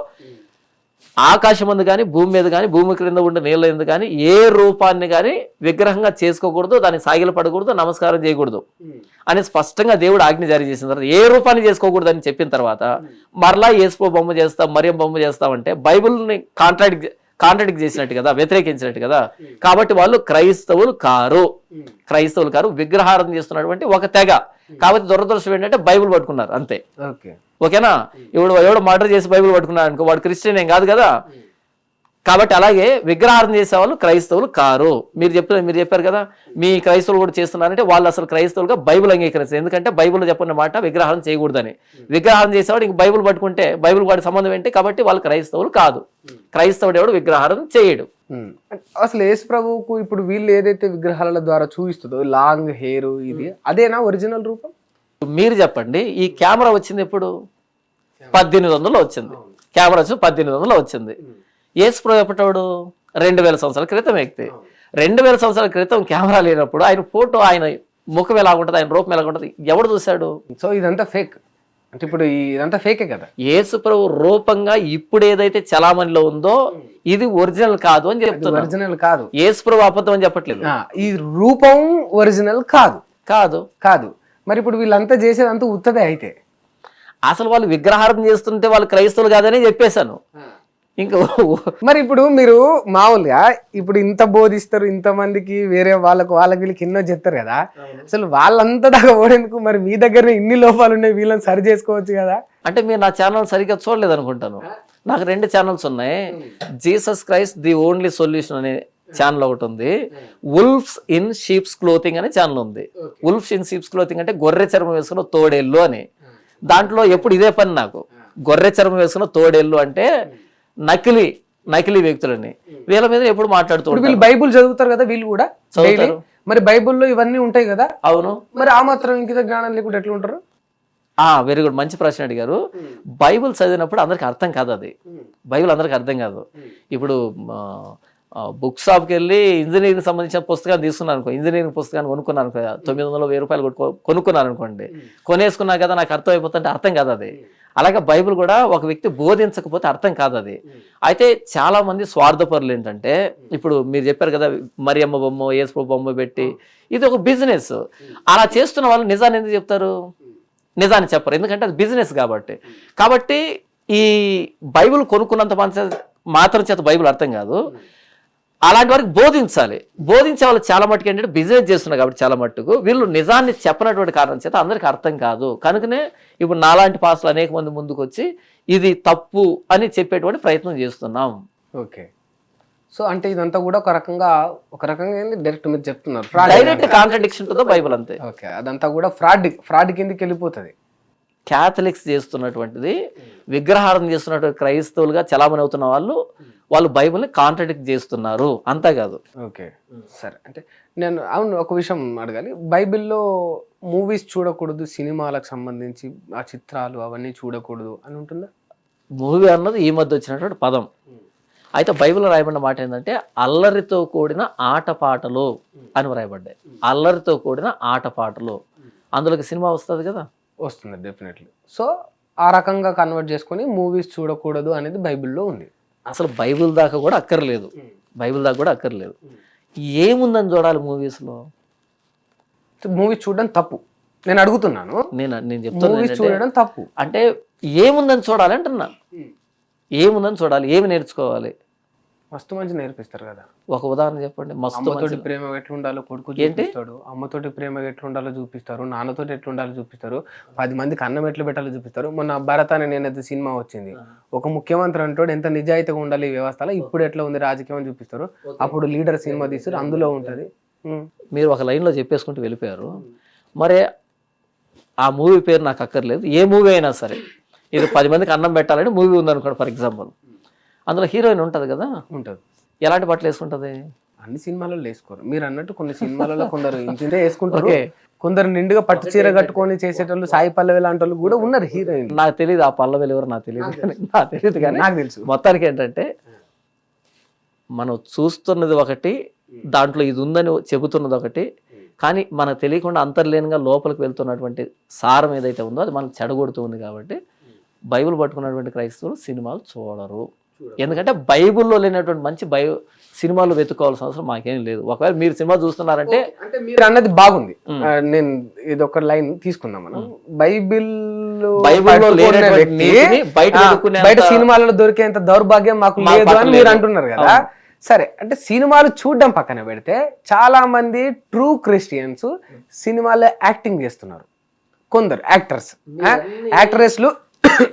ఆకాశం అందు కానీ భూమి మీద కానీ భూమి క్రింద ఉండే నీళ్ళ ఎందు కానీ ఏ రూపాన్ని కానీ విగ్రహంగా చేసుకోకూడదు, దాన్ని సాగిలపడకూడదు, నమస్కారం చేయకూడదు అని స్పష్టంగా దేవుడు ఆజ్ఞ జారీ చేసిన తర్వాత ఏ రూపాన్ని చేసుకోకూడదు అని చెప్పిన తర్వాత మరలా యేసు బొమ్మ చేస్తాం, మరియం బొమ్మ చేస్తామంటే బైబిల్ని కాంట్రాడిక్ట్ చేసినట్టు కదా, వ్యతిరేకించినట్టు కదా. కాబట్టి వాళ్ళు క్రైస్తవులు కారు, విగ్రహారాధన చేస్తున్నటువంటి ఒక తెగ. కాబట్టి దురదృష్టం ఏంటంటే బైబిల్ పట్టుకున్నారు అంతే. ఓకేనా? ఎవడో మర్డర్ చేసి బైబిల్ పట్టుకున్నాడు అనుకో, వాడు క్రిస్టియన్ ఏం కాదు కదా. కాబట్టి అలాగే విగ్రహారాధన చేసేవాళ్ళు క్రైస్తవులు కారు. మీరు చెప్పారు కదా, మీ క్రైస్తవులు కూడా చేస్తున్నారంటే వాళ్ళు అసలు క్రైస్తవులుగా బైబిల్ అంగీకరిస్తారు. ఎందుకంటే బైబిల్లో చెప్పిన మాట విగ్రహారం చేయకూడదని. విగ్రహారం చేసేవాడు ఇంక బైబిల్ పట్టుకుంటే బైబిల్ వాడి సంబంధం ఏంటి? కాబట్టి వాళ్ళు క్రైస్తవులు కాదు. క్రైస్తవుడు ఎవడు విగ్రహారం చేయడు. అసలు యేసు ప్రభువుకు ఇప్పుడు వీళ్ళు ఏదైతే విగ్రహాల ద్వారా చూపిస్తుందో లాంగ్ హెయిర్, ఇది అదేనా ఒరిజినల్ రూపం? మీరు చెప్పండి. ఈ కెమెరా వచ్చింది ఎప్పుడు? 1800లో వచ్చింది. కెమెరా వచ్చి 1800లో వచ్చింది. యేసు ప్రభు ఎప్పటాడు? 2000 సంవత్సరాల క్రితం వ్యక్తి. 2000 సంవత్సరాల క్రితం కెమెరా లేనప్పుడు ఆయన ఫోటో, ఆయన ముఖం ఎలా ఉంటుంది, ఆయన రూపం ఎలా ఉంటుంది, ఎవడు చూశాడు? సో ఇదంతా ఫేక్ అంటే ఇప్పుడు ఇదంతా ఫేకే కదా. యేసు ప్రభు రూపంగా ఇప్పుడు ఏదైతే చలామణిలో ఉందో ఇది ఒరిజినల్ కాదు అని చెప్తున్నా. ఒరిజినల్ కాదు. యేసు ప్రభు అబద్ధం అని చెప్పట్లేదు. ఈ రూపం ఒరిజినల్ కాదు. కాదు కాదు మరి ఇప్పుడు వీళ్ళంతా చేసేదంతా ఉత్తదే అయితే. అసలు వాళ్ళు విగ్రహారం చేస్తుంటే వాళ్ళు క్రైస్తవులు కాదని చెప్పేశాను. ఇంకా మరి ఇప్పుడు మీరు మామూలుగా ఇప్పుడు ఇంత బోధిస్తారు, ఇంతమందికి వేరే వాళ్ళకి వీళ్ళకి ఎన్నో చెప్తారు కదా, అసలు వాళ్ళంతా దాకా ఓడేందుకు? మరి మీ దగ్గర ఇన్ని లోపాలు ఉన్నాయి, వీళ్ళని సరి చేసుకోవచ్చు కదా. అంటే మీరు నా ఛానల్ సరిగ్గా చూడలేదు అనుకుంటాను. నాకు 2 ఛానల్స్ ఉన్నాయి. Jesus Christ the only solution అనే ఛానల్ ఒకటి ఉంది. వుల్ఫ్స్ ఇన్ షీప్స్ క్లోతింగ్ అనే ఛానల్ ఉంది. వుల్ఫ్స్ ఇన్ షీప్స్ క్లోతింగ్ అంటే గొర్రె చర్మం వేసుకున్న తోడేళ్ళు అని. దాంట్లో ఎప్పుడు ఇదే పని నాకు. గొర్రె చర్మం వేసుకున్న తోడేళ్ళు అంటే నకిలీ వ్యక్తులని, వీళ్ళ మీద ఎప్పుడు మాట్లాడుతూ ఉంటారు. వీళ్ళు బైబుల్ చదువుతారు కదా, వీళ్ళు కూడా చదువుతారు. మరి బైబుల్లో ఇవన్నీ ఉంటాయి కదా. అవును. మరి ఆ మాత్రం ఇంకిత జ్ఞానం లేకుండా ఎట్లా ఉంటారు? వెరీ గుడ్, మంచి ప్రశ్న అడిగారు. బైబుల్ చదివినప్పుడు అందరికి అర్థం కాదు. అది బైబిల్ అందరికి అర్థం కాదు. ఇప్పుడు బుక్ షాప్కి వెళ్ళి ఇంజనీరింగ్ సంబంధించిన పుస్తకాన్ని తీసుకున్నాను అనుకో, ఇంజనీరింగ్ పుస్తకాన్ని కొనుక్కున్నాను కదా, 900 1000 రూపాయలు కొనుక్కున్నాను అనుకోండి, కొనేసుకున్నా కదా నాకు అర్థం అయిపోతుంటే అర్థం కాదు అది. అలాగే బైబిల్ కూడా ఒక వ్యక్తి బోధించకపోతే అర్థం కాదు అది. అయితే చాలా మంది స్వార్థపరులు ఏంటంటే, ఇప్పుడు మీరు చెప్పారు కదా మరియమ్మ బొమ్మ, యేసు బొమ్మ పెట్టి ఇది ఒక బిజినెస్. అలా చేస్తున్న వాళ్ళు నిజాన్ని ఎందుకు చెప్తారు? నిజాన్ని చెప్పరు, ఎందుకంటే అది బిజినెస్ కాబట్టి ఈ బైబిల్ కొనుక్కున్నంత మాత్రం చేత బైబిల్ అర్థం కాదు. అలాంటి వారికి బోధించే వాళ్ళు చాలా మట్టుకు ఏంటంటే బిజినెస్ చేస్తున్నారు కాబట్టి చాలా మట్టుకు వీళ్ళు నిజాన్ని చెప్పనటువంటి కారణం చేత అందరికి అర్థం కాదు. కనుకనే ఇప్పుడు నాలాంటి పాస్టర్లు అనేక మంది ముందుకు వచ్చి ఇది తప్పు అని చెప్పేటువంటి ప్రయత్నం చేస్తున్నాం. ఓకే, సో అంటే ఇదంతా కూడా ఒక రకంగా డైరెక్ట్ మీరు చెప్తున్నారు, direct contradiction to the Bible అంతే. ఓకే, అదంతా కూడా ఫ్రాడ్ కిందకి వెళ్ళిపోతుంది. క్యాథలిక్స్ చేస్తున్నటువంటిది, విగ్రహారాధన చేస్తున్నటువంటి క్రైస్తవులుగా చలామణి అవుతున్న వాళ్ళు బైబిల్ని కాంట్రడిక్ట్ చేస్తున్నారు, అంతా కాదు. ఓకే సరే, అంటే నేను ఒక విషయం అడగాలి. బైబిల్లో మూవీస్ చూడకూడదు, సినిమాలకు సంబంధించి ఆ చిత్రాలు అవన్నీ చూడకూడదు అని ఉంటుందా? మూవీ అన్నది ఈ మధ్య వచ్చినటువంటి పదం. అయితే బైబిల్లో రాయబడిన మాట ఏంటంటే అల్లరితో కూడిన ఆటపాటలు అని రాయబడ్డాయి. అల్లరితో కూడిన ఆటపాటలు, అందులోకి సినిమా వస్తుంది కదా. వస్తుంది డెఫినెట్లీ. సో ఆ రకంగా కన్వర్ట్ చేసుకొని మూవీస్ చూడకూడదు అనేది బైబిల్లో ఉంది. అసలు బైబిల్ దాకా కూడా అక్కర్లేదు. ఏముందని చూడాలి మూవీస్లో? మూవీస్ చూడడం తప్పు నేను అడుగుతున్నాను. నేను చెప్తాను చూడడం తప్పు అంటే ఏముందని చూడాలి అంటున్నా. ఏముందని చూడాలి, ఏమి నేర్చుకోవాలి? మస్తు మంచి నేర్పిస్తారు కదా. ఒక ఉదాహరణ చెప్పండి. అమ్మతోటి ప్రేమ ఎట్లుండాలో కొడుకు చూపిస్తాడు, అమ్మతోటి ప్రేమ ఎట్లుండాలో చూపిస్తారు, నాన్నతోటి ఎట్లుండాలో చూపిస్తారు, 10 మందికి అన్నం ఎట్లు పెట్టాలో చూపిస్తారు. మొన్న భరత్ అనే నేనైతే సినిమా వచ్చింది, ఒక ముఖ్యమంత్రి అంటాడు ఎంత నిజాయితీగా ఉండాలి ఈ వ్యవస్థలో, ఇప్పుడు ఎట్లా ఉంది రాజకీయం అని చూపిస్తారు. అప్పుడు లీడర్ సినిమా తీస్తారు, అందులో ఉంటది. మీరు ఒక లైన్లో చెప్పేసుకుంటూ వెళ్ళిపోయారు. మరి ఆ మూవీ పేరు నాకు అక్కర్లేదు, ఏ మూవీ అయినా సరే. ఇది 10 మందికి అన్నం పెట్టాలని మూవీ ఉందనుకోండి ఫర్ ఎగ్జాంపుల్, అందులో హీరోయిన్ ఉంటది కదా, ఉంటది. ఎలాంటి బట్టలు వేసుకుంటది? అన్ని సినిమాలలో వేసుకోరు. మీరు అన్నట్టు కొన్ని సినిమాలలో కొందరు ఇంతే వేసుకుంటారు, కొందరు నిండుగా పట్టు చీర కట్టుకొని చేసేటోళ్ళు, సాయి పల్లవి లాంటి వాళ్ళు కూడా ఉన్నారు హీరోయిన్. నాకు తెలియదు ఆ పల్లవిలు ఎవరు, నాకు తెలియదు కానీ నాకు తెలుసు. మొత్తానికి ఏంటంటే మనం చూస్తున్నది ఒకటి, దాంట్లో ఇది ఉందని చెబుతున్నది ఒకటి, కానీ మనకు తెలియకుండా అంతర్లీనంగా లోపలికి వెళ్తున్నటువంటి సారం ఏదైతే ఉందో అది మనం చెడగొడుతూ ఉంది. కాబట్టి బైబిల్ పట్టుకున్నటువంటి క్రైస్తవులు సినిమాలు చూడరు. ఎందుకంటే బైబిల్లో లేనటువంటి మంచి సినిమాలు వెతుక్కోవాల్సిన అవసరం మాకేం లేదు. ఒకవేళ మీరు సినిమా చూస్తున్నారంటే అంటే మీరు అన్నది బాగుంది. నేను ఇది ఒక లైన్ తీసుకుందాం మనం. బైబిల్లో లేనటువంటి నీతిని బయట సినిమాలలో దొరికేంత దౌర్భాగ్యం మాకు లేదు అని మీరు అంటున్నారు కదా. సరే, అంటే సినిమాలు చూడడం పక్కన పెడితే చాలా మంది ట్రూ క్రిస్టియన్స్ సినిమాలో యాక్టింగ్ చేస్తున్నారు. కొందరు యాక్టర్స్లు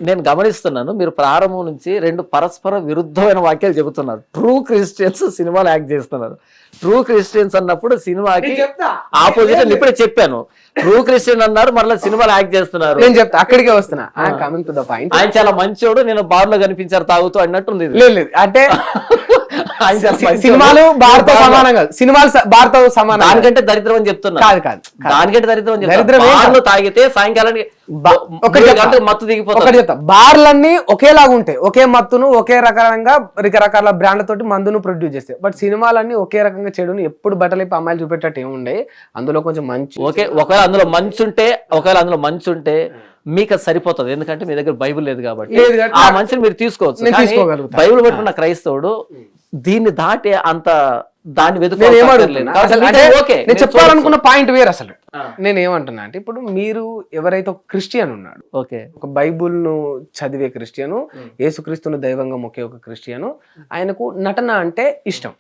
నేను గమనిస్తున్నాను, మీరు ప్రారంభం నుంచి 2 పరస్పర విరుద్ధమైన వాక్యాలు చెబుతున్నారు. ట్రూ క్రిస్టియన్స్ సినిమాలు యాక్ట్ చేస్తున్నారు. ట్రూ క్రిస్టియన్స్ అన్నప్పుడు సినిమాకి ఆపోజిట్. ఇప్పుడే చెప్పాను, ట్రూ క్రిస్టియన్ అన్నారు, మరలా సినిమాలు యాక్ట్ చేస్తున్నారు. నేను చెప్తా, అక్కడికే వస్తున్నా. Coming to the point. ఆయన చాలా మంచోడు, నేను బార్ లో కనిపించారు తాగుతూ అన్నట్టుంది. లేదు, అంటే సినిమాలు బార్తో సమానం కాదు. సినిమాలు బార్తో సమానం. దానికంటే దరిద్రం అని చెప్తున్నా. కాదు, దానికంటే దరిద్రం తాగితే సాయంకాలానికి మత్తు దిగిపోతుంది. బార్లన్నీ ఒకేలాగా ఉంటాయి, ఒకే మత్తును ఒకే రకరకాల బ్రాండ్ తోటి మందును ప్రొడ్యూస్ చేస్తాయి. బట్ సినిమాలన్నీ ఒకే రకంగా చెడును ఎప్పుడు బట్టలిపి అమ్మాయిలు చూపెట్టట్టు ఏముండే. అందులో కొంచెం మంచి ఒకవేళ అందులో మంచి ఉంటే మీకు అది సరిపోతుంది, ఎందుకంటే మీ దగ్గర బైబిల్ లేదు కాబట్టి. ఆ మంచిని మీరు తీసుకోవచ్చు. బైబిల్ పట్టుకున్న క్రైస్తవుడు దీన్ని దాటి అంత దాన్ని నేను చెప్పాలనుకున్న పాయింట్ వేరు. అసలు నేను ఏమంటున్నా అంటే, ఇప్పుడు మీరు ఎవరైతే ఒక క్రిస్టియన్ ఉన్నాడు, ఒక బైబుల్ ను చదివే క్రిస్టియను, యేసుక్రీస్తును దైవంగా మొక్కే ఒక క్రిస్టియను, ఆయనకు నటన అంటే ఇష్టం,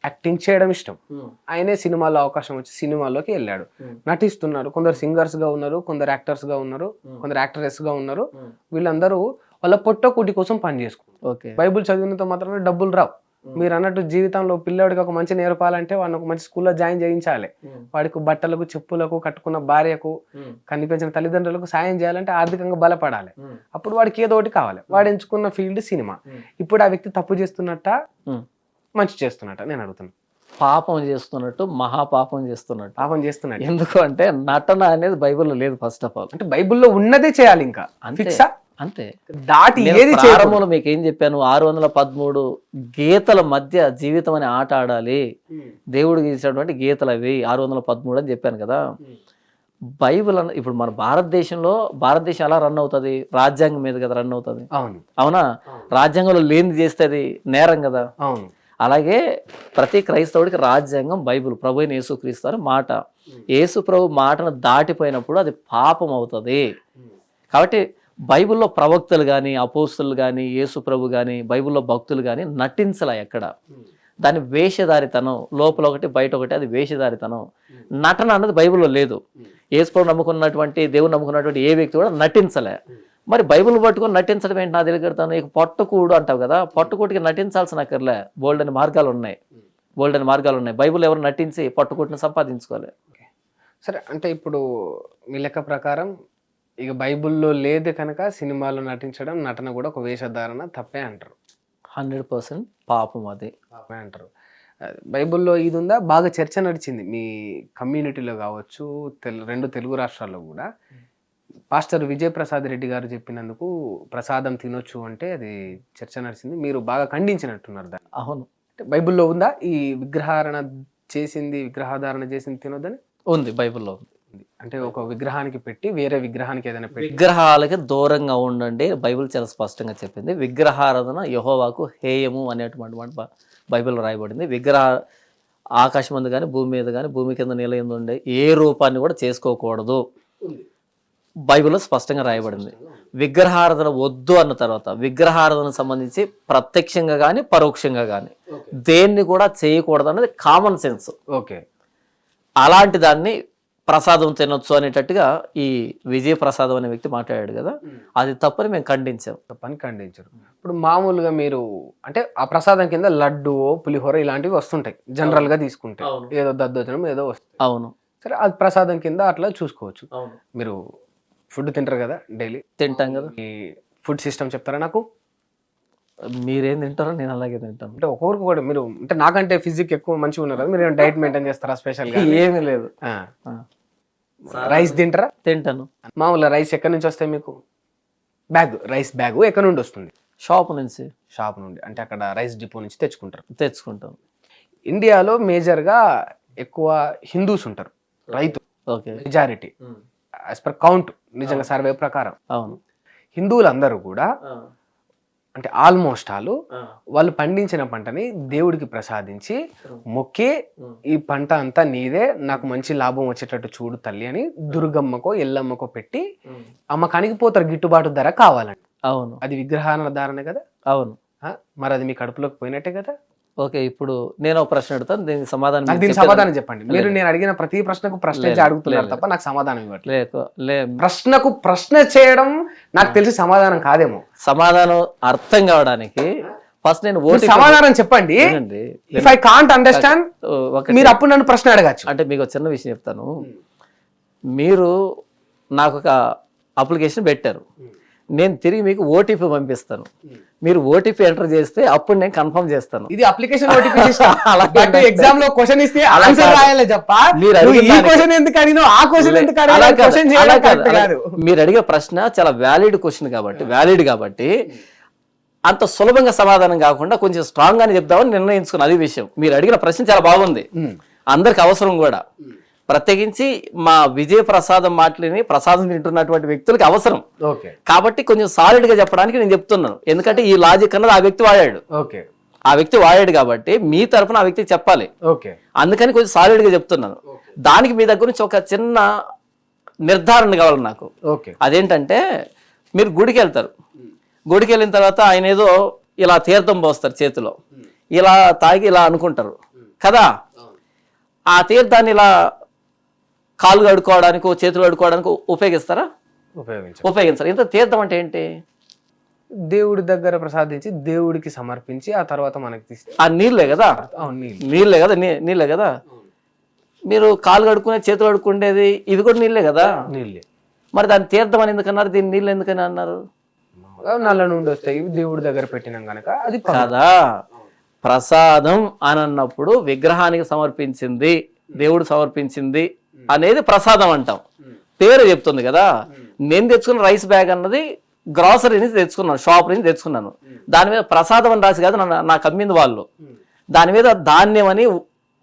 యాక్టింగ్ చేయడం ఇష్టం. ఆయనే సినిమాలో అవకాశం వచ్చి సినిమాలోకి వెళ్ళాడు, నటిస్తున్నారు. కొందరు సింగర్స్ గా ఉన్నారు, కొందరు యాక్టర్స్ గా ఉన్నారు, కొందరు యాక్టరెస్ గా ఉన్నారు. వీళ్ళందరూ వాళ్ళ పొట్ట కూటి కోసం పని చేసుకుంటారు. బైబుల్ చదివినంత మాత్రమే డబ్బులు రావు. మీరు అన్నట్టు జీవితంలో పిల్లడికి ఒక మంచి నేర్పాలంటే వాడిని ఒక మంచి స్కూల్లో జాయిన్ చేయించాలి. వాడికి బట్టలకు, చెప్పులకు, కట్టుకున్న భార్యకు, కనిపించిన తల్లిదండ్రులకు సాయం చేయాలంటే ఆర్థికంగా బలపడాలి. అప్పుడు వాడికి ఏదో ఒకటి కావాలి. వాడు ఎంచుకున్న ఫీల్డ్ సినిమా. ఇప్పుడు ఆ వ్యక్తి తప్పు చేస్తున్నట్ట, మంచి చేస్తున్నట్ట నేను అడుగుతున్నా. పాపం చేస్తున్నట్టు, మహాపాపం చేస్తున్నట్టు. పాపం చేస్తున్నట్టు. ఎందుకు అంటే నటన అనేది బైబిల్లో లేదు. ఫస్ట్ ఆఫ్ ఆల్ అంటే బైబిల్లో ఉన్నదే చేయాలి. ఇంకా అంతే దాటి ప్రారంభంలో మీకు ఏం చెప్పాను, 613 గీతల మధ్య జీవితం అనే ఆట ఆడాలి. దేవుడు గీసినటువంటి గీతలు అవి 613 అని చెప్పాను కదా. బైబిల్ ఇప్పుడు మన భారతదేశం ఎలా రన్ అవుతుంది? రాజ్యాంగం మీద కదా రన్ అవుతుంది. అవునా? రాజ్యాంగంలో లేనిది చేస్తే అది నేరం కదా. అలాగే ప్రతి క్రైస్తవుడికి రాజ్యాంగం బైబిల్, ప్రభు అయిన యేసుక్రీస్తు మాట. యేసు ప్రభు మాటను దాటిపోయినప్పుడు అది పాపం అవుతుంది. కాబట్టి బైబిల్లో ప్రవక్తలు కానీ, అపోస్తులు కానీ, యేసు ప్రభు కానీ, బైబిల్లో భక్తులు కానీ నటించలా ఎక్కడ. దాని వేషధారితనం, లోపల ఒకటి బయట ఒకటి, అది వేషధారితనం. నటన అన్నది బైబిల్లో లేదు. యేసు ప్రభు నమ్ముకున్నటువంటి, దేవుడు నమ్ముకున్నటువంటి ఏ వ్యక్తి కూడా నటించలే. మరి బైబిల్ పట్టుకొని నటించడం ఏంటి? నా దగ్గర ఇక పొట్టకూడు అంటావు కదా, పొట్టకూటికి నటించాల్సిన అక్కర్లే. బోల్డని మార్గాలు ఉన్నాయి. బైబిల్ ఎవరు నటించి పొట్టకూటిని సంపాదించుకోలే. సరే, అంటే ఇప్పుడు మీ లెక్క ప్రకారం ఇక బైబిల్లో లేదు కనుక సినిమాలో నటించడం, నటన కూడా ఒక వేషధారణ తప్పే అంటారు. 100% పాపం అది తప్పే అంటారు. బైబిల్లో ఇది ఉందా? బాగా చర్చ నడిచింది మీ కమ్యూనిటీలో కావచ్చు, 2 తెలుగు రాష్ట్రాల్లో కూడా. పాస్టర్ విజయ్ ప్రసాద్ రెడ్డి గారు చెప్పినందుకు ప్రసాదం తినొచ్చు అంటే అది చర్చ నడిచింది. మీరు బాగా ఖండించినట్టున్నారు దాన్ని. అవును. అంటే బైబిల్లో ఉందా ఈ విగ్రహాధారణ చేసింది తినొద్దని? ఉంది, బైబిల్లో ఉంది. అంటే ఒక విగ్రహానికి పెట్టి వేరే విగ్రహానికి ఏదైనా పెట్టి, విగ్రహాలకి దూరంగా ఉండండి. బైబిల్ చాలా స్పష్టంగా చెప్పింది. విగ్రహారాధన యెహోవాకు హేయము అనేటువంటి బైబిల్ రాయబడింది. ఆకాశం మీద కానీ, భూమి మీద కానీ, భూమి కింద నీళ్ళ కింద ఉండే ఏ రూపాన్ని కూడా చేసుకోకూడదు. బైబిల్లో స్పష్టంగా రాయబడింది. విగ్రహారాధన వద్దు అన్న తర్వాత విగ్రహారాధన సంబంధించి ప్రత్యక్షంగా కానీ, పరోక్షంగా కానీ దేన్ని కూడా చేయకూడదు అనేది కామన్ సెన్స్. ఓకే. అలాంటి దాన్ని ప్రసాదం తినొచ్చు అనేటట్టుగా ఈ విజయ ప్రసాదం అనే వ్యక్తి మాట్లాడాడు కదా, అది తప్పని మేము ఖండించారు. ఇప్పుడు మామూలుగా మీరు అంటే ఆ ప్రసాదం కింద లడ్డు, పులిహోర ఇలాంటివి వస్తుంటాయి జనరల్ గా తీసుకుంటే, ఏదో దద్దోజనం ఏదో వస్తుంది. అవును. సరే, అది ప్రసాదం కింద అట్లా చూసుకోవచ్చు. మీరు ఫుడ్ తింటారు కదా, డైలీ తింటాం కదా. ఈ ఫుడ్ సిస్టమ్ చెప్తారా నాకు? మీరేం తింటారో నేను అలాగే తింటాను. అంటే ఒక్కొక్కరికి కూడా మీరు అంటే నాకంటే ఫిజిక్ ఎక్కువ మంచిగా ఉన్నారు కదా, మీరు డైట్ మెయింటైన్ చేస్తారా స్పెషల్ గా? ఏమీ లేదు. రైస్ తింటారా? తింటాను. మామూలుగా రైస్ ఎక్కడి నుంచి వస్తాయి మీకు? రైస్ బ్యాగ్ ఎక్కడి నుండి వస్తుంది? షాప్ నుండి. అంటే అక్కడ రైస్ డిపో నుంచి తెచ్చుకుంటాం. ఇండియాలో మేజర్ గా ఎక్కువ హిందూస్ ఉంటారు, రైతు మెజారిటీ యాజ్ పర్ కౌంట్, నిజంగా సర్వే ప్రకారం. అవును. హిందువులందరూ కూడా అంటే ఆల్మోస్ట్ వాళ్ళు పండించిన పంటని దేవుడికి ప్రసాదించి మొక్కి ఈ పంట అంతా నీదే, నాకు మంచి లాభం వచ్చేటట్టు చూడు తల్లి అని దుర్గమ్మకో ఎల్లమ్మకో పెట్టి అమ్మకానికి పోతారు, గిట్టుబాటు ధర కావాలని. అవును, అది విగ్రహాల ధారణ కదా. అవును. మరి అది మీ కడుపులోకి పోయినట్టే కదా. ఓకే, ఇప్పుడు నేను ఒక ప్రశ్న అడుగుతాను, దీనికి సమాధానం నాకు దీనికి సమాధానం చెప్పండి. మీరు నేను అడిగిన ప్రతి ప్రశ్నకు ప్రశ్న అడుగుతున్నారు తప్ప నాకు సమాధానం ఇవ్వట్లేదు. ప్రశ్నకు ప్రశ్న చేయడం నాకు తెలిసి సమాధానం కాదేమో. సమాధానం అర్థం కావడానికి ఫస్ట్ నేను సమాధానం చెప్పండి. ఇఫ్ ఐ కాంట్ అండర్స్టాండ్ మీరు అప్పుడు నన్ను ప్రశ్న అడగచ్చు. అంటే మీకు ఒక చిన్న విషయం చెప్తాను. మీరు నాకు ఒక అప్లికేషన్ పెట్టారు, నేను తిరిగి మీకు ఓటీపీ పంపిస్తాను, మీరు ఓటీపీ ఎంటర్ చేస్తే అప్పుడు నేను కన్ఫర్మ్ చేస్తాను. ఇది అప్లికేషన్ ఓటీపీ ఎగ్జామ్ లో క్వశ్చన్ ఇస్తే ఆన్సర్ రాయాలి చెప్ప. మీరు అడిగే ప్రశ్న చాలా వ్యాలిడ్ క్వశ్చన్ కాబట్టి అంత సులభంగా సమాధానం కాకుండా కొంచెం స్ట్రాంగ్ గానే చెప్దామని నిర్ణయించుకున్న. అది విషయం. మీరు అడిగిన ప్రశ్న చాలా బాగుంది, అందరికి అవసరం కూడా. ప్రత్యేకించి మా విజయ ప్రసాదం మాటలని ప్రసాదం తింటున్నటువంటి వ్యక్తులకి అవసరం కాబట్టి కొంచెం సాలిడ్ గా చెప్పడానికి నేను చెప్తున్నాను. ఎందుకంటే ఈ లాజిక్ అన్నది ఆ వ్యక్తి వాడాడు కాబట్టి మీ తరఫున ఆ వ్యక్తికి చెప్పాలి. అందుకని కొంచెం సాలిడ్ గా చెప్తున్నాను. దానికి మీ దగ్గర నుంచి ఒక చిన్న నిర్ధారణ కావాలి నాకు. అదేంటంటే, మీరు గుడికి వెళ్తారు, గుడికి వెళ్ళిన తర్వాత ఆయన ఏదో ఇలా తీర్థం పోస్తారు చేతిలో, ఇలా తాగి ఇలా అనుకుంటారు కదా. ఆ తీర్థాన్ని ఇలా కాళ్ళు కడుక్కోవడానికి చేతులు కడుక్కోవడానికి ఉపయోగిస్తారా? ఉపయోగించారు. ఇంత తీర్థం అంటే ఏంటి? దేవుడి దగ్గర ప్రసాదించి దేవుడికి సమర్పించి ఆ తర్వాత మనకి ఆ నీళ్ళే కదా. నీళ్ళే కదా. మీరు కాళ్ళు కడుక్కునే చేతులు కడుక్కుండేది ఇవి కూడా నీళ్ళే కదా. నీళ్ళే. మరి దాన్ని తీర్థం అని ఎందుకన్నారు, దీన్ని నీళ్ళు ఎందుకని అన్నారు? నల్ల నుండి వస్తాయి, దేవుడి దగ్గర పెట్టినాం కనుక అది కదా. ప్రసాదం అని అన్నప్పుడు విగ్రహానికి సమర్పించింది, దేవుడు సమర్పించింది అనేది ప్రసాదం అంటాం. పేరు చెప్తుంది కదా. నేను తెచ్చుకున్న రైస్ బ్యాగ్ అన్నది గ్రాసరీ నుంచి తెచ్చుకున్నాను, షాప్ నుంచి తెచ్చుకున్నాను. దాని మీద ప్రసాదం అని రాసి కాదు నాకు అమ్మింది వాళ్ళు. దాని మీద ధాన్యం అని,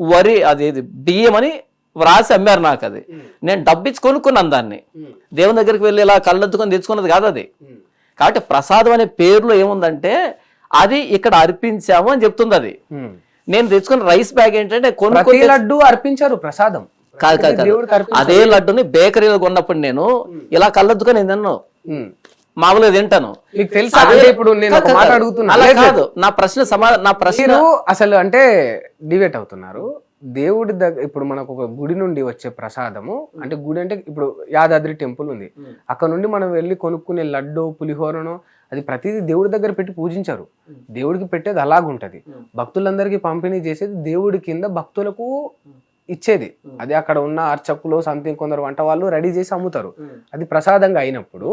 వరి, అది బియ్యం అని వ్రాసి అమ్మారు నాకు. అది నేను డబ్బిచ్చి కొనుక్కున్నాను. దాన్ని దేవుని దగ్గరికి వెళ్ళి ఇలా కళ్ళెత్తుకొని తెచ్చుకున్నది కాదు అది. కాబట్టి ప్రసాదం అనే పేరులో ఏముందంటే అది ఇక్కడ అర్పించాము అని చెప్తుంది. అది నేను తెచ్చుకున్న రైస్ బ్యాగ్ ఏంటంటే కొనుక్కొని లడ్డు అర్పించారు ప్రసాదం కాదు. అదే లడ్డుని బేకరీలో కొన్నప్పుడు నేను ఇలా కళ్ళెత్తుకొని తిన్నాను, మామూలుగా తింటాను. మీకు తెలుసా? ఇప్పుడు నేను అలా కాదు. నా ప్రశ్న అసలు అంటే డివేట్ అవుతున్నారు. దేవుడి దగ్గర ఇప్పుడు మనకు ఒక గుడి నుండి వచ్చే ప్రసాదము అంటే, గుడి అంటే ఇప్పుడు యాదాద్రి టెంపుల్ ఉంది, అక్కడ నుండి మనం వెళ్ళి కొనుక్కునే లడ్డు పులిహోరను అది ప్రతిదీ దేవుడి దగ్గర పెట్టి పూజించారు. దేవుడికి పెట్టేది అలాగుంటది. భక్తులందరికీ పంపిణీ చేసేది దేవుడి కింద భక్తులకు ఇచ్చేది. అది అక్కడ ఉన్న అర్చకులు సంథింగ్ కొందరు వంట వాళ్ళు రెడీ చేసి అమ్ముతారు. అది ప్రసాదంగా అయినప్పుడు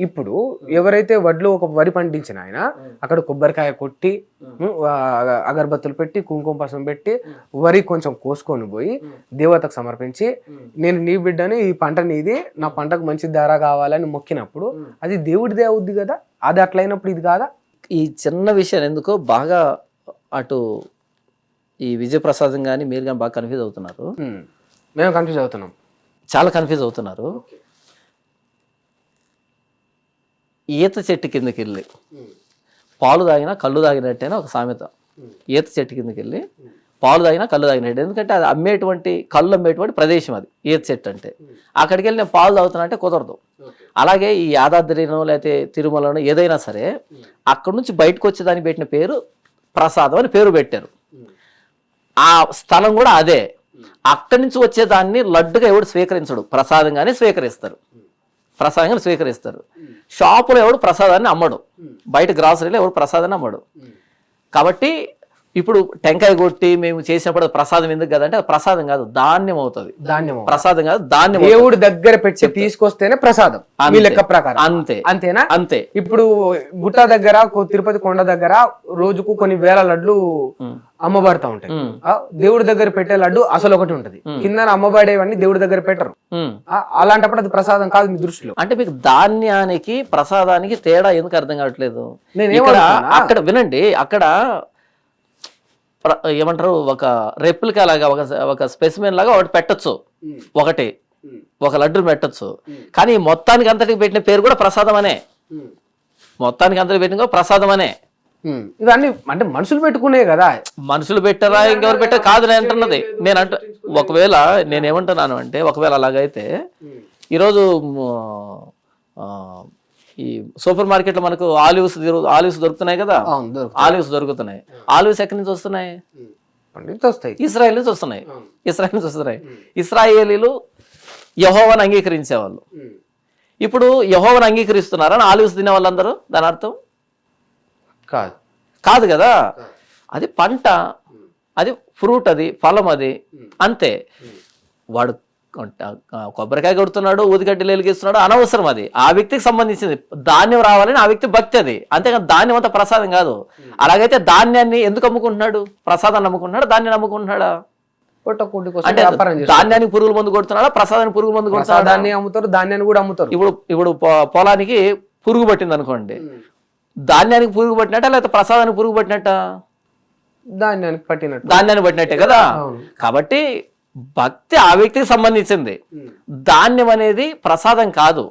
ఇప్పుడు ఎవరైతే వడ్లు ఒక వరి పండించిన ఆయన అక్కడ కొబ్బరికాయ కొట్టి అగరబత్తులు పెట్టి కుంకుమ పసం పెట్టి వరి కొంచెం కోసుకొని పోయి దేవతకు సమర్పించి, నేను నీ బిడ్డని, ఈ పంట నీది, నా పంటకు మంచి ధర కావాలని మొక్కినప్పుడు అది దేవుడిదే అవుద్ది కదా. అది అట్లయినప్పుడు ఇది కాదా? ఈ చిన్న విషయం ఎందుకో బాగా అటు ఈ విజయప్రసాదం కానీ మీరు కానీ బాగా కన్ఫ్యూజ్ అవుతున్నారు. మేము కన్ఫ్యూజ్ అవుతున్నాం, చాలా కన్ఫ్యూజ్ అవుతున్నారు. ఈత చెట్టు కిందకి వెళ్ళి పాలు తాగినా కళ్ళు తాగినట్టేనా ఒక సామెత. ఈత చెట్టు కిందకి వెళ్ళి పాలు తాగినా కళ్ళు తాగినట్టు. ఎందుకంటే అది కళ్ళు అమ్మేటువంటి ప్రదేశం అది ఈత చెట్టు అంటే. అక్కడికి వెళ్ళి నేను పాలు తాగుతున్నా అంటే కుదరదు. అలాగే ఈ యాదాద్రినో లేకపోతే తిరుమలనో ఏదైనా సరే అక్కడి నుంచి బయటకు వచ్చేదానికి పెట్టిన పేరు ప్రసాదం అని పేరు పెట్టారు. ఆ స్థలం కూడా అదే. అక్కడి నుంచి వచ్చేదాన్ని లడ్డుగా ఎవడు స్వీకరించడు, ప్రసాదంగానే స్వీకరిస్తారు. షాపులో ఎవడు ప్రసాదాన్ని అమ్మడు, బయట గ్రాసరీలో ఎవడు ప్రసాదాన్ని అమ్మడు. కాబట్టి ఇప్పుడు టెంకాయ కొట్టి మేము చేసినప్పుడు ప్రసాదం ఎందుకు కదా అంటే, అది ప్రసాదం కాదు, ధాన్యం అవుతుంది. ప్రసాదం కాదు, ధాన్యం. దేవుడి దగ్గర పెట్టి తీసుకొస్తేనే ప్రసాదం మీ లెక్క ప్రకారం. అంతేనా? అంతే. ఇప్పుడు గుట్ట దగ్గర, తిరుపతి కొండ దగ్గర రోజుకు కొన్ని వేల లడ్లు అమ్మబడతా ఉంటాయి. దేవుడి దగ్గర పెట్టే లడ్డు అసలు ఒకటి ఉంటది, కింద అమ్మబడేవన్నీ దేవుడి దగ్గర పెట్టరు. అలాంటప్పుడు అది ప్రసాదం కాదు మీ దృష్టిలో. అంటే మీకు ధాన్యానికి ప్రసాదానికి తేడా ఎందుకు అర్థం కావట్లేదు? అక్కడ వినండి, అక్కడ ఏమంటారు, ఒక రెప్లికా లాగా ఒక స్పెసిమెన్ లాగా ఒకటి పెట్టచ్చు, ఒక లడ్డు పెట్టచ్చు. కానీ మొత్తానికి అంతటికి పెట్టిన పేరు కూడా ప్రసాదం అనే. మొత్తానికి అందరూ పెట్టిన ప్రసాదం అనే. ఇవన్నీ అంటే మనుషులు పెట్టుకునే కదా. మనుషులు పెట్టారా ఇంకెవరు పెట్టారా కాదు నేను అంటున్నది. ఒకవేళ నేనేమంటున్నాను అంటే, ఒకవేళ అలాగైతే ఈరోజు ఈ సూపర్ మార్కెట్లో మనకు ఆలివ్స్ దొరుకుతున్నాయి కదా, ఆలివ్స్ దొరుకుతున్నాయి. ఆలివ్స్ ఎక్కడి నుంచి వస్తున్నాయి? ఇస్రాయేల్ నుంచి వస్తున్నాయి. ఇస్రాయేలీలు యెహోవాను అంగీకరించేవాళ్ళు. ఇప్పుడు యెహోవాను అంగీకరిస్తున్నారని ఆలివ్స్ తినే వాళ్ళందరూ దాని అర్థం కాదు కదా. అది పంట, అది ఫ్రూట్, అది ఫలం, అది అంతే. వాడు కొబ్బరికాయ కొడుతున్నాడు, ఊదిగడ్డలు వెలిగిస్తున్నాడు, అనవసరం. అది ఆ వ్యక్తికి సంబంధించింది. ధాన్యం రావాలని ఆ వ్యక్తి భక్తి అది, అంతేకాని ధాన్యం అంతా ప్రసాదం కాదు. అలాగైతే ధాన్యాన్ని ఎందుకు అమ్ముకుంటున్నాడు? ప్రసాదాన్ని అమ్ముకుంటున్నాడు, ధాన్యాన్ని అమ్ముకుంటున్నాడా? అంటే ధాన్యానికి పురుగుల మందు కొడుతున్నాడా, ప్రసాదానికి పురుగుల మందు కొడుతున్నాడా? అమ్ముతారు, ధాన్యాన్ని కూడా అమ్ముతారు. ఇప్పుడు పొలానికి పురుగు పట్టింది అనుకోండి, ధాన్యానికి పురుగు పట్టినట్ట లేకపోతే ప్రసాదానికి పురుగు పట్టినట్ట? ధాన్యానికి పట్టినట్టే కదా. కాబట్టి భక్తి ఆ వ్యక్తికి సంబంధించింది, ధాన్యం అనేది ప్రసాదం కాదు.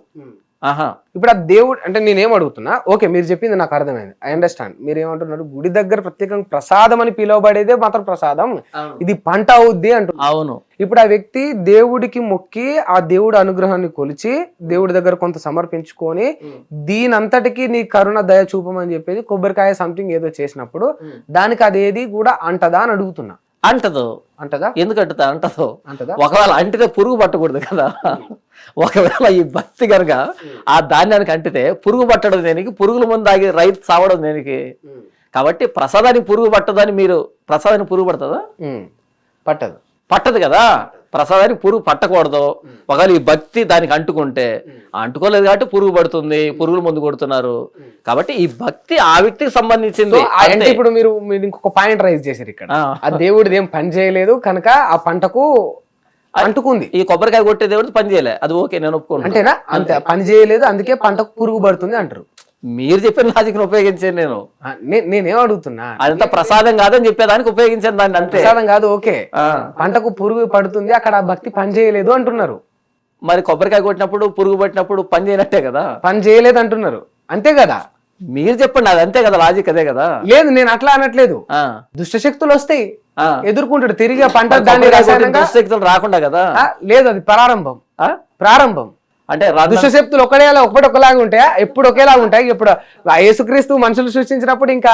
ఇప్పుడు ఆ దేవుడు అంటే నేనేం అడుగుతున్నా, ఓకే మీరు చెప్పింది నాకు అర్థమైంది, ఐ అండర్స్టాండ్. మీరు ఏమంటున్నారు, గుడి దగ్గర ప్రత్యేకంగా ప్రసాదం అని పిలువబడేదే మాత్రం ప్రసాదం, ఇది పంట అవుద్ది అంటున్నారు. అవును. ఇప్పుడు ఆ వ్యక్తి దేవుడికి మొక్కి ఆ దేవుడి అనుగ్రహాన్ని కొలిచి దేవుడి దగ్గర కొంత సమర్పించుకొని దీనంతటికి నీ కరుణ దయ చూపమని చెప్పేది కొబ్బరికాయ సంథింగ్ ఏదో చేసినప్పుడు దానికి అదేది కూడా అంటదా అని అడుగుతున్నా. అంటదా? ఎందుకు అంటదో? ఒకవేళ అంటితే పురుగు పట్టకూడదు కదా. ఒకవేళ ఈ భక్తి కనుక ఆ ధాన్యానికి అంటితే పురుగు పట్టడం దేనికి? పురుగుల ముందు ఆగి రైతు సావడం దేనికి? కాబట్టి ప్రసాదానికి పురుగు పట్టదని మీరు ప్రసాదానికి పురుగు పడుతుందా? పట్టదు కదా. ప్రసాదానికి పురుగు పట్టకూడదు. ఒకవేళ ఈ భక్తి దానికి అంటుకుంటే, అంటుకోలేదు కాబట్టి పురుగు పడుతుంది, పురుగులు ముందు కొడుతున్నారు. కాబట్టి ఈ భక్తి ఆ వ్యక్తికి సంబంధించింది. అంటే ఇప్పుడు మీరు ఇంకొక పాయింట్ రైజ్ చేశారు ఇక్కడ, ఆ దేవుడిది ఏం పని చేయలేదు కనుక ఆ పంటకు అంటుకుంది. ఈ కొబ్బరికాయ కొట్టే దేవుడిది పని చేయలే, అది ఓకే, నేను ఒప్పుకోను. అంతేనా? అంతే, పని చేయలేదు అందుకే పంటకు పురుగు పడుతుంది అంటారు. మీరు చెప్పిన లాజిక్ ఉపయోగించాను నేనేం అడుగుతున్నా, అదంతా ప్రసాదం కాదని చెప్పేదానికి ఉపయోగించాను దాన్ని, అంతే. ప్రసాదం కాదు, ఓకే, పంటకు పురుగు పడుతుంది, అక్కడ భక్తి పని చేయలేదు అంటున్నారు. మరి కొబ్బరికాయ కొట్టినప్పుడు పురుగు పట్టినప్పుడు పని చేయనట్టే కదా. పని చేయలేదు అంటున్నారు, అంతే కదా. మీరు చెప్పండి, అది అంతే కదా, లాజిక్ అదే కదా. లేదు, నేను అట్లా అనట్లేదు. దుష్టశక్తులు వస్తాయి, ఎదుర్కొంటాడు తిరిగి పంట, దాన్ని దుష్టశక్తులు రాకుండా కదా. లేదు, అది ప్రారంభం. అంటే దుష్టశక్తులు ఒకలాగా ఉంటాయా? ఎప్పుడు ఒకేలాగా ఉంటాయి? ఇప్పుడు యేసుక్రీస్తు మనుషులు సృష్టించినప్పుడు ఇంకా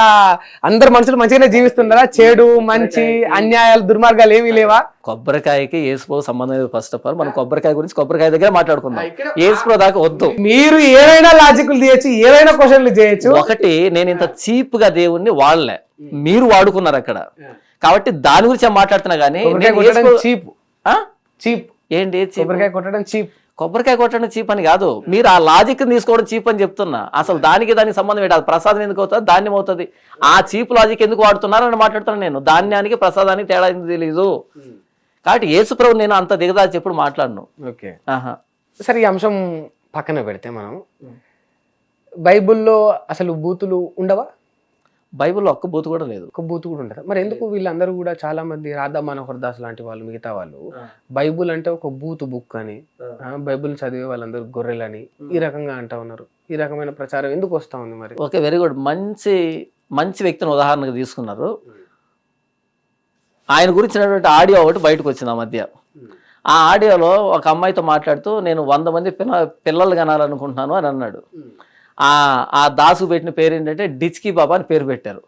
అందరు మనుషులు మంచిగానే జీవిస్తున్నారా? చెడు, మంచి, అన్యాయాలు, దుర్మార్గాలు ఏమీ లేవా? కొబ్బరికాయకి యేసుప్రభు సంబంధం లేదు. ఫస్ట్ ఆఫ్ ఆల్ మనం కొబ్బరికాయ గురించి కొబ్బరికాయ దగ్గర మాట్లాడుకుందాం, యేసుప్రభు దాకా వద్దు. మీరు ఏవైనా లాజిక్లు చేయొచ్చు, ఏవైనా క్వశ్చన్లు చేయొచ్చు. ఒకటి, నేను ఇంత చీప్ గా దేవుణ్ణి వాడలే, మీరు వాడుకున్నారు అక్కడ. కాబట్టి దాని గురించి మాట్లాడుతున్నా గానీ, చీప్ ఏంటి? కొబ్బరికాయ కొట్టడం చీప్, కొబ్బరికాయ కొట్టడం చీప్ అని కాదు, మీరు ఆ లాజిక్ తీసుకోవడం చీప్ అని చెప్తున్నా. అసలు దానికి సంబంధం ఏంటి? అది ప్రసాదం ఎందుకు అవుతుంది, ధాన్యం అవుతుంది. ఆ చీప్ లాజిక్ ఎందుకు వాడుతున్నారని మాట్లాడుతున్నాను నేను. ధాన్యానికి ప్రసాదానికి తేడా తెలీదు. కాబట్టి యేసుప్రభు నేను అంత దిగదాచి ఎప్పుడు మాట్లాడను. ఓకే, సరే, ఈ అంశం పక్కన పెడితే మనం బైబుల్లో అసలు బూతులు ఉండవా? బైబుల్లో ఒక్క బూతు కూడా లేదు. ఒక్క బూతు కూడా ఉండదు. మరి ఎందుకు వీళ్ళందరూ కూడా చాలా మంది, రాధా మనోహర్ దాస్ లాంటి వాళ్ళు, మిగతా వాళ్ళు బైబుల్ అంటే ఒక బూతు బుక్ అని, బైబుల్ చదివే వాళ్ళందరూ గొర్రెలని ఈ రకంగా అంటా ఉన్నారు. ఈ రకమైన ప్రచారం ఎందుకు వస్తా ఉంది మరి? Okay, very good. మంచి వ్యక్తిని ఉదాహరణకు తీసుకున్నారు. ఆయన గురించినటువంటి ఆడియో ఒకటి బయటకు వచ్చింది ఆ మధ్య. ఆ ఆడియోలో ఒక అమ్మాయితో మాట్లాడుతూ, నేను 100 మంది పిల్లలు కనాలనుకుంటున్నాను అని అన్నాడు. ఆ దాసు పెట్టిన పేరు ఏంటంటే డిచ్కీ బాబా అని పేరు పెట్టారు.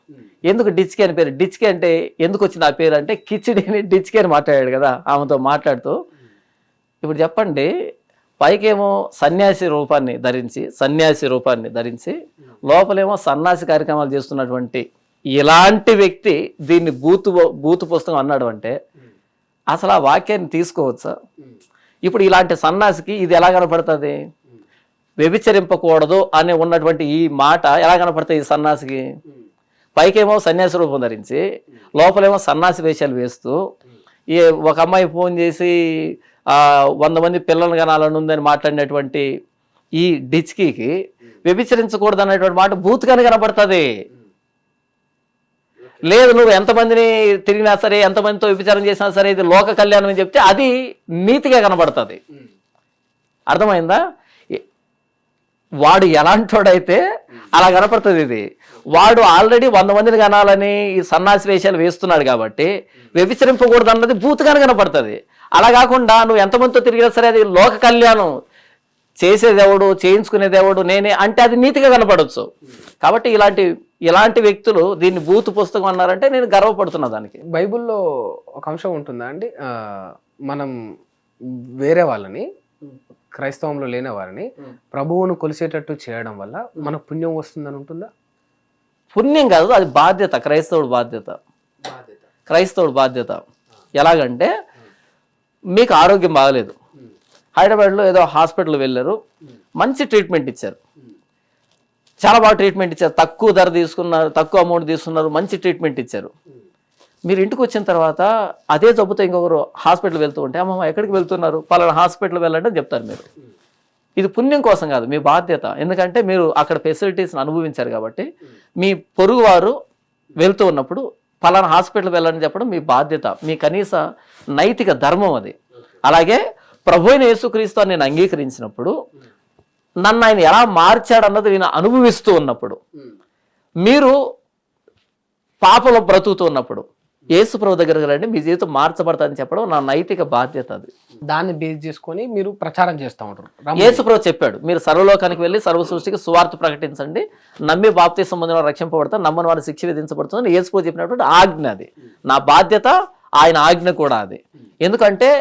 ఎందుకు డిచ్కీ అని పేరు? డిచ్కీ అంటే ఎందుకు వచ్చింది ఆ పేరు అంటే, కిచిడిని డిచ్కీ అని మాట్లాడాడు కదా ఆమెతో మాట్లాడుతూ. ఇప్పుడు చెప్పండి, పైకేమో సన్యాసి రూపాన్ని ధరించి లోపలేమో సన్యాసి కార్యక్రమాలు చేస్తున్నటువంటి ఇలాంటి వ్యక్తి దీన్ని బూతు పుస్తకం అన్నాడు అంటే అసలు ఆ వాక్యాన్ని తీసుకోవచ్చా? ఇప్పుడు ఇలాంటి సన్యాసికి ఇది ఎలా కనపడుతుంది? వ్యభిచరింపకూడదు అని ఉన్నటువంటి ఈ మాట ఎలా కనపడుతుంది ఈ సన్యాసికి? పైకేమో సన్యాసి రూపం ధరించి లోపలేమో సన్యాసి వేషాలు వేస్తూ, ఒక అమ్మాయి ఫోన్ చేసి 100 మంది పిల్లలు కనాలని ఉందని మాట్లాడినటువంటి ఈ డిచ్కీకి వ్యభిచరించకూడదు అనేటువంటి మాట బూత్గానే కనపడుతుంది. లేదు, నువ్వు ఎంతమందిని తిరిగినా సరే, ఎంతమందితో వ్యభిచారం చేసినా సరే, ఇది లోక కళ్యాణం అని చెప్తే అది నీతిగా కనబడుతుంది. అర్థమైందా? వాడు ఎలాంటోడైతే అలా కనపడుతుంది ఇది. వాడు ఆల్రెడీ 100 మందిని కనాలని ఈ సన్నాసి వేషాలు వేస్తున్నాడు కాబట్టి వ్యభిచరింపకూడదు అన్నది బూతుగానే కనపడుతుంది. అలా కాకుండా నువ్వు ఎంతమందితో తిరిగినా సరే అది లోక కళ్యాణం చేసేదేవుడు, చేయించుకునేదేవుడు నేనే అంటే అది నీతిగా కనపడవచ్చు. కాబట్టి ఇలాంటి వ్యక్తులు దీన్ని బూతు పుస్తకం అన్నారంటే నేను గర్వపడుతున్నా దానికి. బైబిల్లో ఒక అంశం ఉంటుందా అండి, మనం వేరే వాళ్ళని, క్రైస్తవంలో లేని వారిని ప్రభువును కొలిసేటట్టు చేయడం వల్ల మనకు పుణ్యం వస్తుందని ఉంటుందా? పుణ్యం కాదు, అది బాధ్యత, క్రైస్తవుడు బాధ్యత. ఎలాగంటే మీకు ఆరోగ్యం బాగలేదు, హైదరాబాద్లో ఏదో హాస్పిటల్ వెళ్ళారు, మంచి ట్రీట్మెంట్ ఇచ్చారు, చాలా బాగా ట్రీట్మెంట్ ఇచ్చారు, తక్కువ ధర తీసుకున్నారు, తక్కువ అమౌంట్ తీసుకున్నారు, మంచి ట్రీట్మెంట్ ఇచ్చారు. మీరు ఇంటికి వచ్చిన తర్వాత అదే జబ్బుతో ఇంకొకరు హాస్పిటల్ వెళ్తూ ఉంటే అమ్మమ్మ ఎక్కడికి వెళ్తున్నారు, పలానా హాస్పిటల్ వెళ్ళండి అని చెప్తారు మీరు. ఇది పుణ్యం కోసం కాదు, మీ బాధ్యత. ఎందుకంటే మీరు అక్కడ ఫెసిలిటీస్ని అనుభవించారు కాబట్టి మీ పొరుగు వారు వెళ్తూ ఉన్నప్పుడు పలానా హాస్పిటల్ వెళ్ళని చెప్పడం మీ బాధ్యత, మీ కనీస నైతిక ధర్మం అది. అలాగే ప్రభు అయిన యేసుక్రీస్తు అని నేను అంగీకరించినప్పుడు నన్ను ఆయన ఎలా మార్చాడన్నది నేను అనుభవిస్తూ ఉన్నప్పుడు, మీరు పాపలో బ్రతుకుతూ ఉన్నప్పుడు యేసు ప్రభు దగ్గరకు రండి, మీ జీవితం మార్చబడతాదని చెప్పడం నా నైతిక బాధ్యత. అది దాన్ని బేస్ చేసుకొని మీరు ప్రచారం చేస్తూ ఉంటారు. యేసు ప్రభు చెప్పాడు, మీరు సర్వలోకానికి వెళ్ళి సర్వ సృష్టికి సువార్త ప్రకటించండి, నమ్మి బాప్తిసం పొందిన వారు రక్షింపబడతారు, నమ్మని వారు శిక్ష విధించబడుతుంది. యేసు ప్రభు చెప్పినటువంటి ఆజ్ఞ అది, నా బాధ్యత, ఆయన ఆజ్ఞ కూడా అది. ఎందుకంటే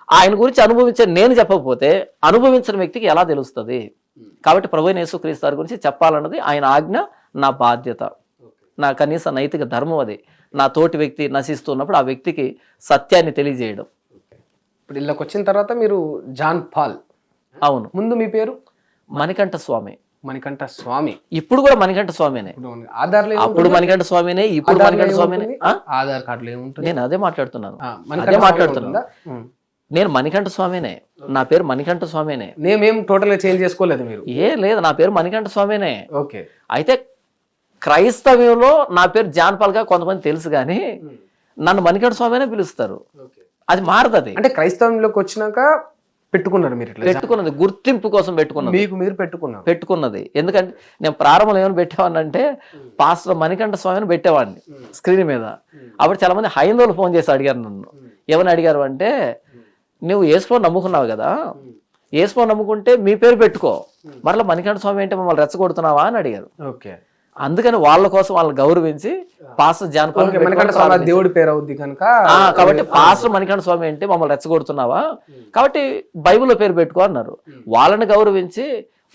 ఆయన గురించి అనుభవించే నేను చెప్పకపోతే అనుభవించిన వ్యక్తికి ఎలా తెలుస్తుంది? కాబట్టి ప్రభు అయిన యేసుక్రీస్తు వారి గురించి చెప్పాలన్నది ఆయన ఆజ్ఞ, నా బాధ్యత, నా కనీస నైతిక ధర్మం అది. నా తోటి వ్యక్తి నశిస్తున్నప్పుడు ఆ వ్యక్తికి సత్యాన్ని తెలియజేయడం. ఇప్పుడు ఇళ్ళకి వచ్చిన తర్వాత మీరు జాన్ పాల్. అవును. ముందు మీ పేరు మణికంఠ స్వామి. మణికంఠ స్వామి. ఇప్పుడు కూడా మణికంఠ స్వామినే. ఆధార్ అప్పుడు మణికంఠ స్వామినే, ఇప్పుడు మణికంఠ స్వామినే. ఆధార్ కార్డులో ఏముంటుంది? నేను అదే మాట్లాడుతున్నాను. నేను మణికంఠ స్వామినే, నా పేరు మణికంఠ స్వామినే. నేమేం టోటల్ గా చేంజ్ చేసుకోలేదు మీరు? లేదు, నా పేరు మణికంఠ స్వామినే. ఓకే. అయితే క్రైస్తవ్యంలో నా పేరు జాన్ పాల్ గా కొంతమంది తెలుసు కానీ నన్ను మణికంఠ స్వామినే పిలుస్తారు. అది మారదు. అది అంటే క్రైస్తవంలోకి వచ్చినాక పెట్టుకున్నారు మీరు? పెట్టుకున్నది గుర్తింపు కోసం పెట్టుకున్నది, మీకు మీరు పెట్టుకున్నది. ఎందుకంటే నేను ప్రారంభంలో ఏమైనా పెట్టేవాడిని పాస్టర్ మణికంఠ స్వామిని పెట్టేవాడిని స్క్రీన్ మీద. అప్పుడు చాలా మంది హైందవులు ఫోన్ చేసి అడిగారు నన్ను. ఏమని అడిగారు అంటే, నువ్వు యేసుప్రభు నమ్ముకున్నావు కదా, యేసుప్రభు నమ్ముకుంటే మీ పేరు పెట్టుకో, మరలా మణికంఠ స్వామి అంటే మమ్మల్ని రెచ్చగొడుతున్నావా అని అడిగారు. ఓకే. అందుకని వాళ్ళ కోసం వాళ్ళని గౌరవించి పాస్టర్ జాన్ పాల్ దేవుడి పేరు అవుద్ది కనుక, కాబట్టి పాస్టర్ మణికంఠ స్వామి అంటే మమ్మల్ని రెచ్చగొడుతున్నావా, కాబట్టి బైబిల్లో పేరు పెట్టుకో అన్నారు. వాళ్ళని గౌరవించి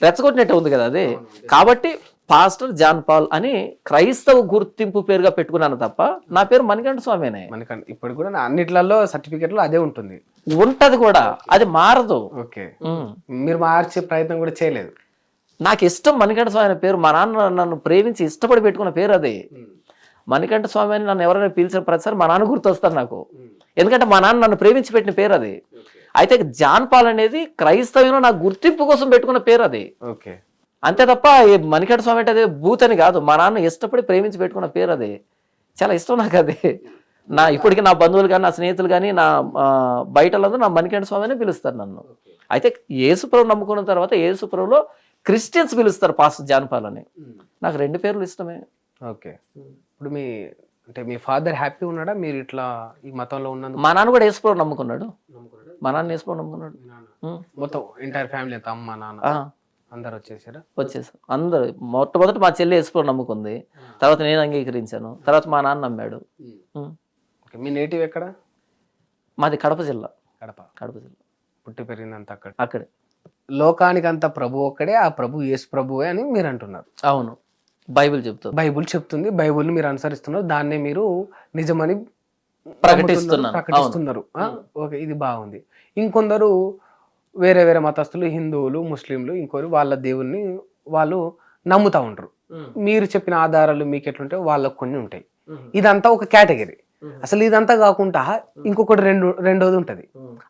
రెచ్చగొట్టినట్టు ఉంది కదా అది. కాబట్టి పాస్టర్ జాన్ పాల్ అని క్రైస్తవ గుర్తింపు పేరుగా పెట్టుకున్నాను తప్ప నా పేరు మణికంఠ స్వామినే. ఇప్పుడు కూడా అన్నిట్లలో సర్టిఫికెట్లో అదే ఉంటుంది. ఉంటది కూడా, అది మారదు. ఓకే. మీరు మార్చే ప్రయత్నం కూడా చేయలేదు? నాకు ఇష్టం మణికంఠ స్వామి అనే పేరు. మా నాన్న నన్ను ప్రేమించి ఇష్టపడి పెట్టుకున్న పేరు అది. మణికంఠ స్వామి అని నన్ను ఎవరైనా పిలిచిన ప్రతిసారి మా నాన్న గుర్తొస్తారు నాకు. ఎందుకంటే మా నాన్న నన్ను ప్రేమించి పెట్టిన పేరు అది. అయితే జాన్ పాల్ అనేది క్రైస్తవంలో నా గుర్తింపు కోసం పెట్టుకున్న పేరు అది. ఓకే. అంతే తప్ప మణికంఠ స్వామి అంటే అదే భూత్ అని కాదు. మా నాన్న ఇష్టపడి ప్రేమించి పెట్టుకున్న పేరు అది. చాలా ఇష్టం నాకు అది. ఇప్పటికీ నా బంధువులు కానీ, నా స్నేహితులు కానీ, నా బయటలందరూ నా మణికంఠ స్వామి అని పిలుస్తారు నన్ను. అయితే యేసుప్రభు నమ్ముకున్న తర్వాత యేసుప్రభులో క్రిస్టియన్స్ పిలుస్తారు పాస్టర్ జాన్ పాల్ అని. నాకు 2 పేర్లు ఇష్టమే. ఓకే. ఇప్పుడు మీ ఫాదర్ హ్యాపీ ఉన్నాడా మీరు ఇట్లా ఈ మతంలో ఉన్నందుకు? మా నాన్న కూడా యేసుప్రభు నమ్ముకున్నాడు. మా నాన్న యేసుప్రభు నమ్ముకున్నాడు. మొత్తం ఎంటైర్ ఫ్యామిలీ అంతా, అమ్మ నాన్న అందరు వచ్చేసారు? వచ్చేసారు అందరు. మొట్టమొదటి మా చెల్లి యేసుప్రభు నమ్ముకుంది, తర్వాత నేను అంగీకరించాను, తర్వాత మా నాన్న నమ్మాడు. మీ నేటివ్ ఎక్కడ? మాది కడప జిల్లా. కడప జిల్లా. పుట్టి పెరిగిందంతా అక్కడే. లోకానికి అంత ప్రభు ఒక్కడే, ఆ ప్రభు యేసు ప్రభువే అని మీరు అంటున్నారు. అవును, బైబిల్ చెప్తుంది. బైబిల్ చెప్తుంది, బైబిల్ని మీరు అనుసరిస్తున్నారు, దాన్నే మీరు నిజమని ప్రకటిస్తున్నారు. ఓకే, ఇది బాగుంది. ఇంకొందరు వేరే వేరే మతస్థులు, హిందువులు, ముస్లింలు, ఇంకోరు వాళ్ళ దేవుణ్ణి వాళ్ళు నమ్ముతా ఉంటారు. మీరు చెప్పిన ఆధారాలు మీకు ఎట్లుంటే వాళ్ళకు కొన్ని ఉంటాయి. ఇదంతా ఒక కేటగిరీ. అసలు ఇదంతా కాకుండా ఇంకొకటి రెండోది ఉంటది.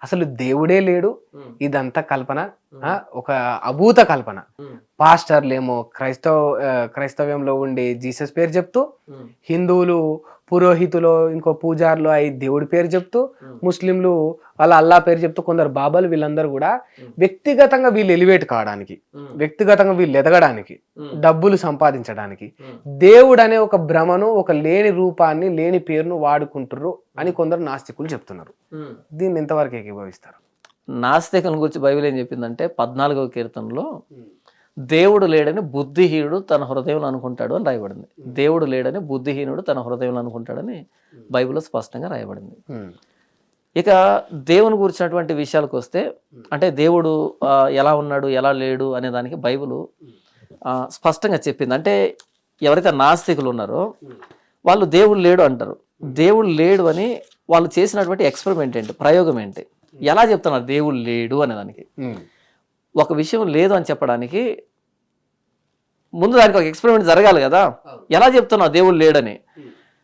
అసలు దేవుడే లేడు, ఇదంతా కల్పన, ఒక అభూత కల్పన. పాస్టర్లేమో క్రైస్తవ్యంలో ఉండే జీసస్ పేరు చెప్తూ, హిందువులు పురోహితులు ఇంకో పూజారులు అయి దేవుడి పేరు చెప్తూ, ముస్లింలు వాళ్ళ అల్లా పేరు చెప్తూ, కొందరు బాబాలు వీళ్ళందరూ కూడా వ్యక్తిగతంగా వీళ్ళు ఎలివేట్ కావడానికి, వ్యక్తిగతంగా వీళ్ళు ఎదగడానికి, డబ్బులు సంపాదించడానికి దేవుడు అనే ఒక భ్రమను, ఒక లేని రూపాన్ని, లేని పేరును వాడుకుంటుర్రు అని కొందరు నాస్తికులు చెప్తున్నారు. దీన్ని ఎంతవరకు ఏకీభవిస్తారు? నాస్తికుల గురించి బైబిల్ ఏం చెప్పిందంటే 14వ కీర్తనలో దేవుడు లేడని బుద్ధిహీనుడు తన హృదయంలో అనుకుంటాడు అని రాయబడింది. దేవుడు లేడని బుద్ధిహీనుడు తన హృదయంలో అనుకుంటాడని బైబిల్లో స్పష్టంగా రాయబడింది. ఇక దేవుని గురించినటువంటి విషయాలకు వస్తే, అంటే దేవుడు ఎలా ఉన్నాడు ఎలా లేడు అనే దానికి బైబిల్ స్పష్టంగా చెప్పింది. అంటే ఎవరైతే నాస్తికులు ఉన్నారో వాళ్ళు దేవుడు లేడు అంటారు. దేవుడు లేడు అని వాళ్ళు చేసినటువంటి ఎక్స్పెరిమెంట్ ఏంటి, ప్రయోగం ఏంటి, ఎలా చెప్తున్నారు దేవుడు లేడు అనే దానికి? ఒక విషయం లేదు అని చెప్పడానికి ముందు దానికి ఒక ఎక్స్పెరిమెంట్ జరగాలి కదా. ఎలా చెప్తున్నావు దేవుడు లేడని?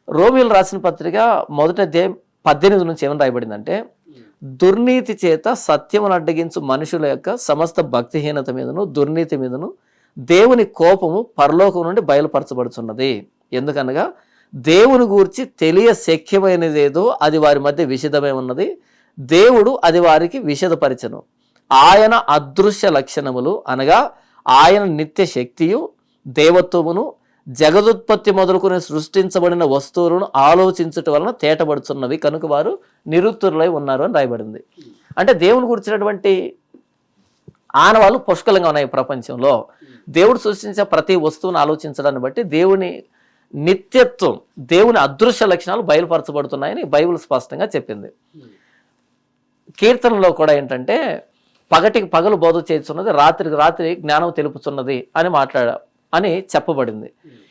రోమియోలు రాసిన పత్రిక 1:18 నుంచి ఏమని రాయబడిందంటే, దుర్నీతి చేత సత్యమును అడ్డగించు మనుషుల యొక్క సమస్త భక్తిహీనత మీదను దుర్నీతి మీదను దేవుని కోపము పరలోకం నుండి బయలుపరచబడుచున్నది. ఎందుకనగా దేవుని గూర్చి తెలియ శక్యమైనదేదో అది వారి మధ్య విషదమై ఉన్నది, దేవుడు అది వారికి విషదపరచను. ఆయన అదృశ్య లక్షణములు అనగా ఆయన నిత్య శక్తియు దేవత్వమును జగదుత్పత్తి మొదలుకొని సృష్టించబడిన వస్తువులను ఆలోచించటం వలన తేటపడుతున్నవి కనుక వారు నిరుత్తరులై ఉన్నారు అని రాయబడింది. అంటే దేవుని గురించినటువంటి ఆనవాళ్ళు పుష్కలంగా ఉన్నాయి ప్రపంచంలో. దేవుడు సృష్టించే ప్రతి వస్తువును ఆలోచించడాన్ని బట్టి దేవుని నిత్యత్వం, దేవుని అదృశ్య లక్షణాలు బయలుపరచబడుతున్నాయని బైబిల్ స్పష్టంగా చెప్పింది. కీర్తనలో కూడా ఏంటంటే, పగటికి పగలు బోధ చేస్తున్నది, రాత్రికి రాత్రి జ్ఞానం తెలుపుతున్నది అని చెప్పబడింది.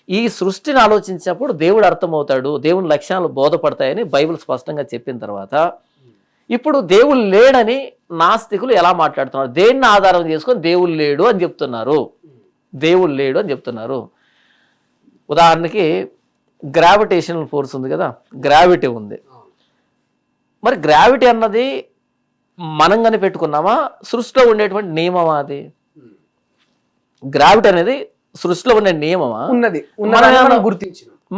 ఈ సృష్టిని ఆలోచించినప్పుడు దేవుడు అర్థమవుతాడు, దేవుని లక్షణాలు బోధపడతాయని బైబిల్ స్పష్టంగా చెప్పిన తర్వాత, ఇప్పుడు దేవుడు లేడని నాస్తికులు ఎలా మాట్లాడుతున్నారు? దేన్ని ఆధారం చేసుకొని దేవుడు లేడు అని చెప్తున్నారు? దేవుడు లేడు అని చెప్తున్నారు. ఉదాహరణకి గ్రావిటేషనల్ ఫోర్స్ ఉంది కదా, గ్రావిటీ ఉంది. మరి గ్రావిటీ అన్నది మనం కనిపెట్టుకున్నామా, సృష్టిలో ఉండేటువంటి నియమమా? అది గ్రావిటీ అనేది సృష్టిలో ఉండే నియమమా?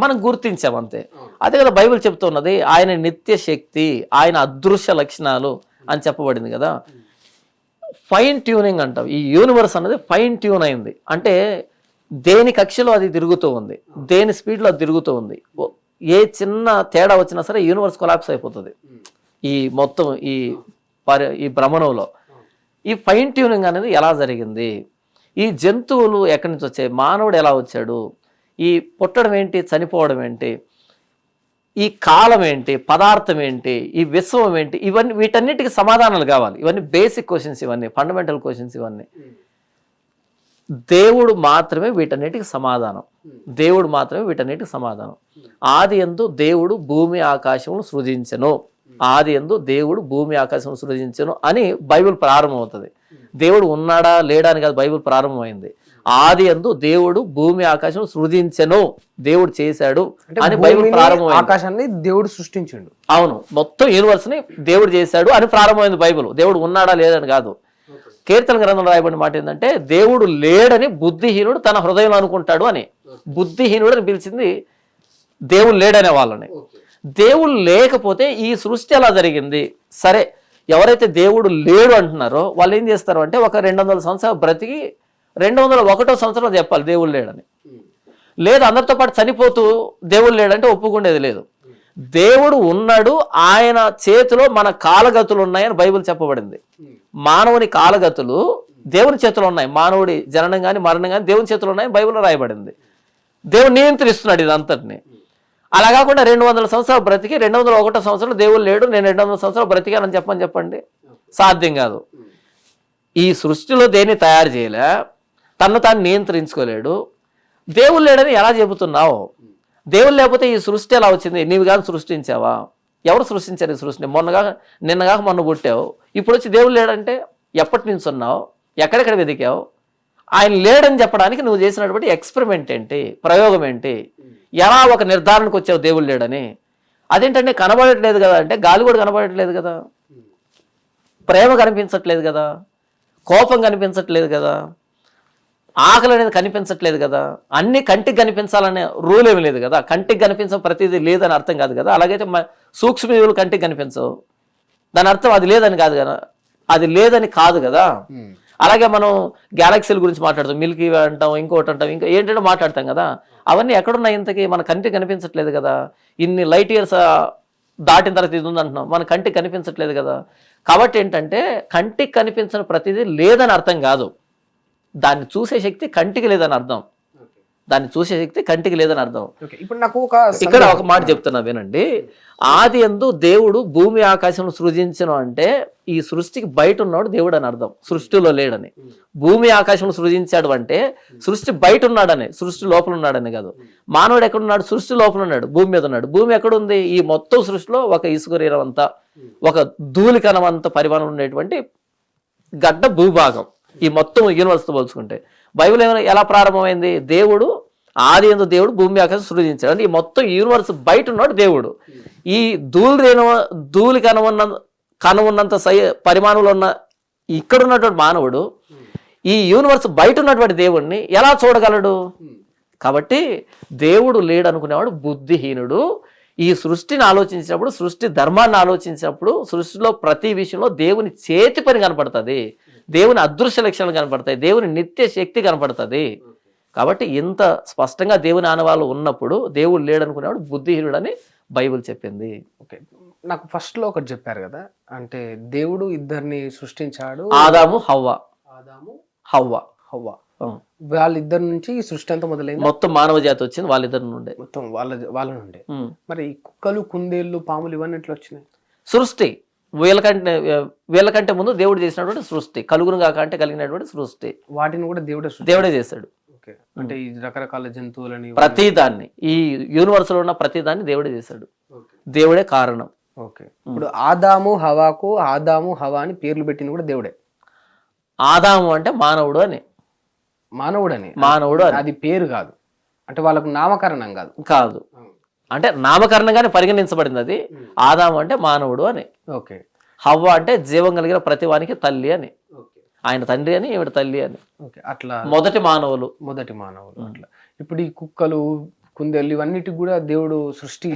మనం గుర్తించాం అంతే. అదే కదా బైబిల్ చెప్తున్నది, ఆయన నిత్య శక్తి, ఆయన అదృశ్య లక్షణాలు అని చెప్పబడింది కదా. ఫైన్ ట్యూనింగ్ అంటాం. ఈ యూనివర్స్ అనేది ఫైన్ ట్యూన్ అయింది. అంటే దేని కక్షలో అది తిరుగుతూ ఉంది, దేని స్పీడ్లో అది తిరుగుతూ ఉంది. ఏ చిన్న తేడా వచ్చినా సరే యూనివర్స్ కొలాప్స్ అయిపోతుంది. ఈ మొత్తం ఈ భ్రమణంలో ఈ ఫైన్ ట్యూనింగ్ అనేది ఎలా జరిగింది? ఈ జంతువులు ఎక్కడి నుంచి వచ్చాయి? మానవుడు ఎలా వచ్చాడు? ఈ పుట్టడం ఏంటి, చనిపోవడం ఏంటి, ఈ కాలం ఏంటి, పదార్థం ఏంటి, ఈ విశ్వం ఏంటి, ఇవన్నీ వీటన్నిటికీ సమాధానాలు కావాలి. ఇవన్నీ బేసిక్ క్వశ్చన్స్, ఇవన్నీ ఫండమెంటల్ క్వశ్చన్స్. ఇవన్నీ దేవుడు మాత్రమే వీటన్నిటికి సమాధానం. దేవుడు మాత్రమే వీటన్నిటికి సమాధానం. ఆది యందు దేవుడు భూమి ఆకాశమును సృజించెను, ఆది యందు దేవుడు భూమి ఆకాశం సృజించెను అని బైబిల్ ప్రారంభమవుతుంది. దేవుడు ఉన్నాడా లేడా అని కాదు బైబిల్ ప్రారంభమైంది. ఆది యందు దేవుడు భూమి ఆకాశం సృజించెను, దేవుడు చేశాడు అని బైబిల్ ప్రారంభమైంది. ఆకాశాన్ని దేవుడు సృష్టించాడు. అవును, మొత్తం యూనివర్స్ ని దేవుడు చేశాడు అని ప్రారంభమైంది బైబిల్. దేవుడు ఉన్నాడా లేదని కాదు. కీర్తన గ్రంథంలో రాయబడిన మాట ఏంటంటే, దేవుడు లేడని బుద్ధిహీనుడు తన హృదయంలో అనుకుంటాడు అని. బుద్ధిహీనుడు అని పిలిచింది దేవుడు లేడనే వాళ్ళని. దేవుడు లేకపోతే ఈ సృష్టి ఎలా జరిగింది? సరే, ఎవరైతే దేవుడు లేడు అంటున్నారో వాళ్ళు ఏం చేస్తారు అంటే, ఒక 200 సంవత్సరాలు బ్రతికి 201వ సంవత్సరంలో చెప్పాలి దేవుడు లేడని. లేదు, అందరితో పాటు చనిపోతూ దేవుడు లేడంటే ఒప్పుకునేది లేదు. దేవుడు ఉన్నాడు, ఆయన చేతిలో మన కాలగతులు ఉన్నాయని బైబిల్ చెప్పబడింది. మానవుని కాలగతులు దేవుని చేతిలో ఉన్నాయి. మానవుడి జననం కానీ మరణం కానీ దేవుని చేతిలో ఉన్నాయని బైబిల్లో రాయబడింది. దేవుడు నియంత్రిస్తున్నాడు ఇదంతటిని. అలా కాకుండా 200 సంవత్సరాలు బ్రతికి 201వ సంవత్సరంలో దేవుడు లేడు, నేను 200 సంవత్సరాలు బ్రతికానని చెప్పండి. సాధ్యం కాదు. ఈ సృష్టిలో దేన్ని తయారు చేయలే, తను తాను నియంత్రించుకోలేడు. దేవుడు లేడని ఎలా చెబుతున్నావు? దేవుడు లేకపోతే ఈ సృష్టి ఎలా వచ్చింది? నీవు కానీ సృష్టించావా? ఎవరు సృష్టించారు ఈ సృష్టిని? నిన్నగాక మొన్న పుట్టావు, ఇప్పుడు వచ్చి దేవుడు లేడంటే ఎప్పటి నుంచి ఉన్నావు? ఎక్కడెక్కడ వెతికావు? ఆయన లేడని చెప్పడానికి నువ్వు చేసినటువంటి ఎక్స్పెరిమెంట్ ఏంటి, ప్రయోగం ఏంటి? ఎలా ఒక నిర్ధారణకు వచ్చావు దేవుడు లేడని? అదేంటంటే కనబడట్లేదు కదా అంటే, గాలి కూడా కనబడట్లేదు కదా, ప్రేమ కనిపించట్లేదు కదా, కోపం కనిపించట్లేదు కదా, ఆకలి అనేది కనిపించట్లేదు కదా, అన్ని కంటికి కనిపించాలనే రూల్ ఏమి లేదు కదా, కంటికి కనిపించడం ప్రతిదీ లేదని అర్థం కాదు కదా. అలాగైతే సూక్ష్మజీవులు కంటికి కనిపించవు, దాని అర్థం అది లేదని కాదు కదా, అది లేదని కాదు కదా. అలాగే మనం గ్యాలక్సీల గురించి మాట్లాడతాం, మిల్కీ వే అంటాం, ఇంకోటి అంటాం, ఇంకా ఏంటంటే మాట్లాడతాం కదా, అవన్నీ ఎక్కడున్నాయి ఇంతకీ, మన కంటికి కనిపించట్లేదు కదా. ఇన్ని లైట్ ఇయర్స్ దాటిన తర్వాత ఇది ఉందంటున్నాం, మన కంటికి కనిపించట్లేదు కదా. కాబట్టి ఏంటంటే కంటికి కనిపించిన ప్రతిదీ లేదని అర్థం కాదు, దాన్ని చూసే శక్తి కంటికి లేదని అర్థం, దాన్ని చూసే శక్తి కంటికి లేదని అర్థం. ఇప్పుడు నాకు ఇక్కడ ఒక మాట చెప్తున్నా వినండి. ఆది యందు దేవుడు భూమి ఆకాశం సృజించను అంటే ఈ సృష్టికి బయట ఉన్నాడు దేవుడు అని అర్థం, సృష్టిలో లేడని. భూమి ఆకాశం సృజించాడు అంటే సృష్టి బయట ఉన్నాడని, సృష్టి లోపల ఉన్నాడని కాదు. మానవుడు ఎక్కడున్నాడు? సృష్టి లోపల ఉన్నాడు, భూమి మీద ఉన్నాడు. భూమి ఎక్కడుంది? ఈ మొత్తం సృష్టిలో ఒక ఇసుకరీరం అంతా, ఒక ధూళికణం అంత పరిమాణం ఉండేటువంటి గడ్డ భూభాగం, ఈ మొత్తం యూనివర్స్తో పోల్చుకుంటే. బైబిల్ ఎలా ప్రారంభమైంది? దేవుడు ఆది యందు దేవుడు భూమి ఆకాశం సృజించాడు అంటే ఈ మొత్తం యూనివర్స్ బయట ఉన్నాడు దేవుడు. ఈ ధూళి కనువున్నంత పరిమాణంలో ఉన్న ఇక్కడ ఉన్నటువంటి మానవుడు ఈ యూనివర్స్ బయట ఉన్నటువంటి దేవుడిని ఎలా చూడగలడు? కాబట్టి దేవుడు లేడు అనుకునేవాడు బుద్ధిహీనుడు. ఈ సృష్టిని ఆలోచించినప్పుడు, సృష్టి ధర్మాన్ని ఆలోచించినప్పుడు, సృష్టిలో ప్రతి విషయంలో దేవుని చేతి పని కనపడుతుంది, దేవుని అదృశ్య లక్షణాలు కనపడతాయి, దేవుని నిత్య శక్తి కనపడుతుంది. కాబట్టి ఇంత స్పష్టంగా దేవుని ఆనవాళ్ళు ఉన్నప్పుడు దేవుడు లేడనుకునేవాడు బుద్ధిహీనుడు అని బైబిల్ చెప్పింది. ఓకే, నాకు ఫస్ట్ లో ఒకటి చెప్పారు కదా, అంటే దేవుడు ఇద్దరిని సృష్టించాడు, ఆదాము హవ్వ. వాళ్ళిద్దరి నుంచి ఈ సృష్టి అంతా మొదలైంది, మొత్తం మానవ జాతి వచ్చింది వాళ్ళిద్దరి నుండే, మొత్తం వాళ్ళ నుండే. మరి ఈ కుక్కలు, కుందేళ్ళు, పాములు ఇవన్నీ ఎట్లా వచ్చినాయి? సృష్టి వీళ్ళకంటే ముందు దేవుడు చేసినటువంటి సృష్టి, కలుగును కాక అంటే కలిగినటువంటి సృష్టి, వాటిని కూడా దేవుడే చేశాడు. అంటే ఈ రకరకాల జంతువులని, ప్రతి దాన్ని, ఈ యూనివర్స్ లో ఉన్న ప్రతి దాన్ని దేవుడే చేశాడు, దేవుడే కారణం. ఓకే, ఇప్పుడు ఆదాము హవాకు ఆదాము హవా అని పేర్లు పెట్టింది కూడా దేవుడే. ఆదాము అంటే మానవుడు అని, అది పేరు కాదు, అంటే వాళ్ళకు నామకరణం కాదు, అంటే నామకరణంగానే పరిగణించబడింది అది. ఆదాము అంటే మానవుడు అని. ఓకే, హవ్వ అంటే జీవం కలిగిన ప్రతి వానికి తల్లి అని, ఆయన తండ్రి అని ఈవిడ తల్లి అని. అట్లా మొదటి మానవులు అట్లా. ఇప్పుడు ఈ కుక్కలు, కుందేళ్ళు ఇవన్నిటికి కూడా దేవుడు సృష్టి,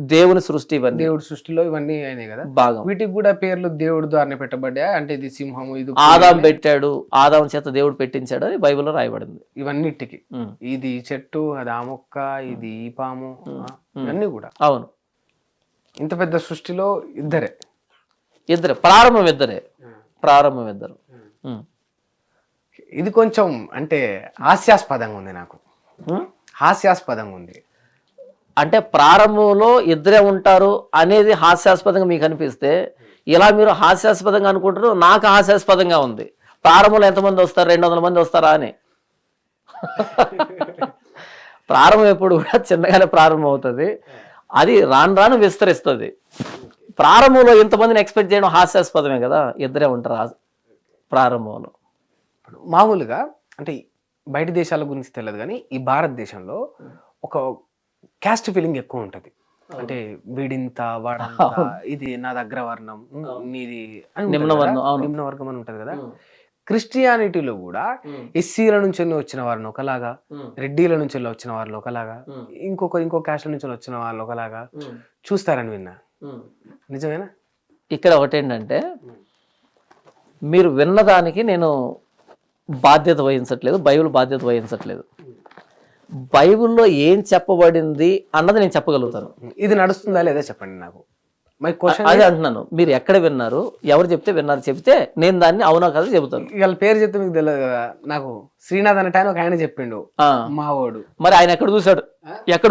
దేవుని సృష్టి, ఇవన్నీ దేవుడి సృష్టిలో ఇవన్నీ అయినాయి కదా భాగం. వీటికి కూడా పేర్లు దేవుడి ద్వారా పెట్టబడ్డా, అంటే ఇది సింహము, ఇది ఆదాం పెట్టాడు, ఆదాం చేత దేవుడు పెట్టించాడు అని బైబిల్లో రాయబడింది. ఇవన్నిటికి ఇది చెట్టు, అది ఆ మొక్క, ఇది ఈ పాము, ఇవన్నీ కూడా. అవును, ఇంత పెద్ద సృష్టిలో ఇద్దరే, ప్రారంభం ఇద్దరు. ఇది కొంచెం అంటే హాస్యాస్పదంగా ఉంది, నాకు హాస్యాస్పదంగా ఉంది. అంటే ప్రారంభంలో ఇద్దరే ఉంటారు అనేది హాస్యాస్పదంగా మీకు అనిపిస్తే, ఇలా మీరు హాస్యాస్పదంగా అనుకుంటారు, నాకు హాస్యాస్పదంగా ఉంది. ప్రారంభంలో ఎంతమంది వస్తారు? 200 మంది వస్తారా అని. ప్రారంభం ఎప్పుడు కూడా చిన్నగానే ప్రారంభం అవుతుంది, అది రాను రాను విస్తరిస్తుంది. ప్రారంభంలో ఇంతమందిని ఎక్స్పెక్ట్ చేయడం హాస్యాస్పదమే కదా, ఇద్దరే ఉంటారు ప్రారంభంలో. మామూలుగా అంటే బయట దేశాల గురించి తెలియదు కానీ ఈ భారతదేశంలో ఒక క్యాస్ట్ ఫీలింగ్ ఎక్కువ ఉంటుంది. అంటే వీడింత వాడంత, ఇది నాది అగ్రవర్ణం, నీది నిమ్నవర్గం అని ఉంటది కదా. క్రిస్టియానిటీలో కూడా ఎస్సీల నుంచి వచ్చిన వారిని ఒకలాగా, రెడ్డిల నుంచి వచ్చిన వారిని ఒకలాగా, ఇంకో క్యాస్ట్ల నుంచి వచ్చిన వాళ్ళు ఒకలాగా చూస్తారని విన్నా. నిజమేనా? ఇక్కడ ఒకటేంటంటే, మీరు విన్నదానికి నేను బాధ్యత వహించట్లేదు, బైబిల్ బాధ్యత వహించట్లేదు. బైబిల్లో ఏం చెప్పబడింది అన్నది నేను చెప్పగలుగుతాను. ఇది నడుస్తుందా లేదా చెప్పండి నాకు. అదే అంటున్నాను, మీరు ఎక్కడ విన్నారు, ఎవరు చెప్తే నేను దాన్ని అవునా కదా చెబుతాను. వాళ్ళ పేరు చెప్తే మీకు తెలియదు కదా. నాకు శ్రీనాథ్ అనే టైం ఒక ఆయన చెప్పిండు, మావోడు. మరి ఆయన ఎక్కడ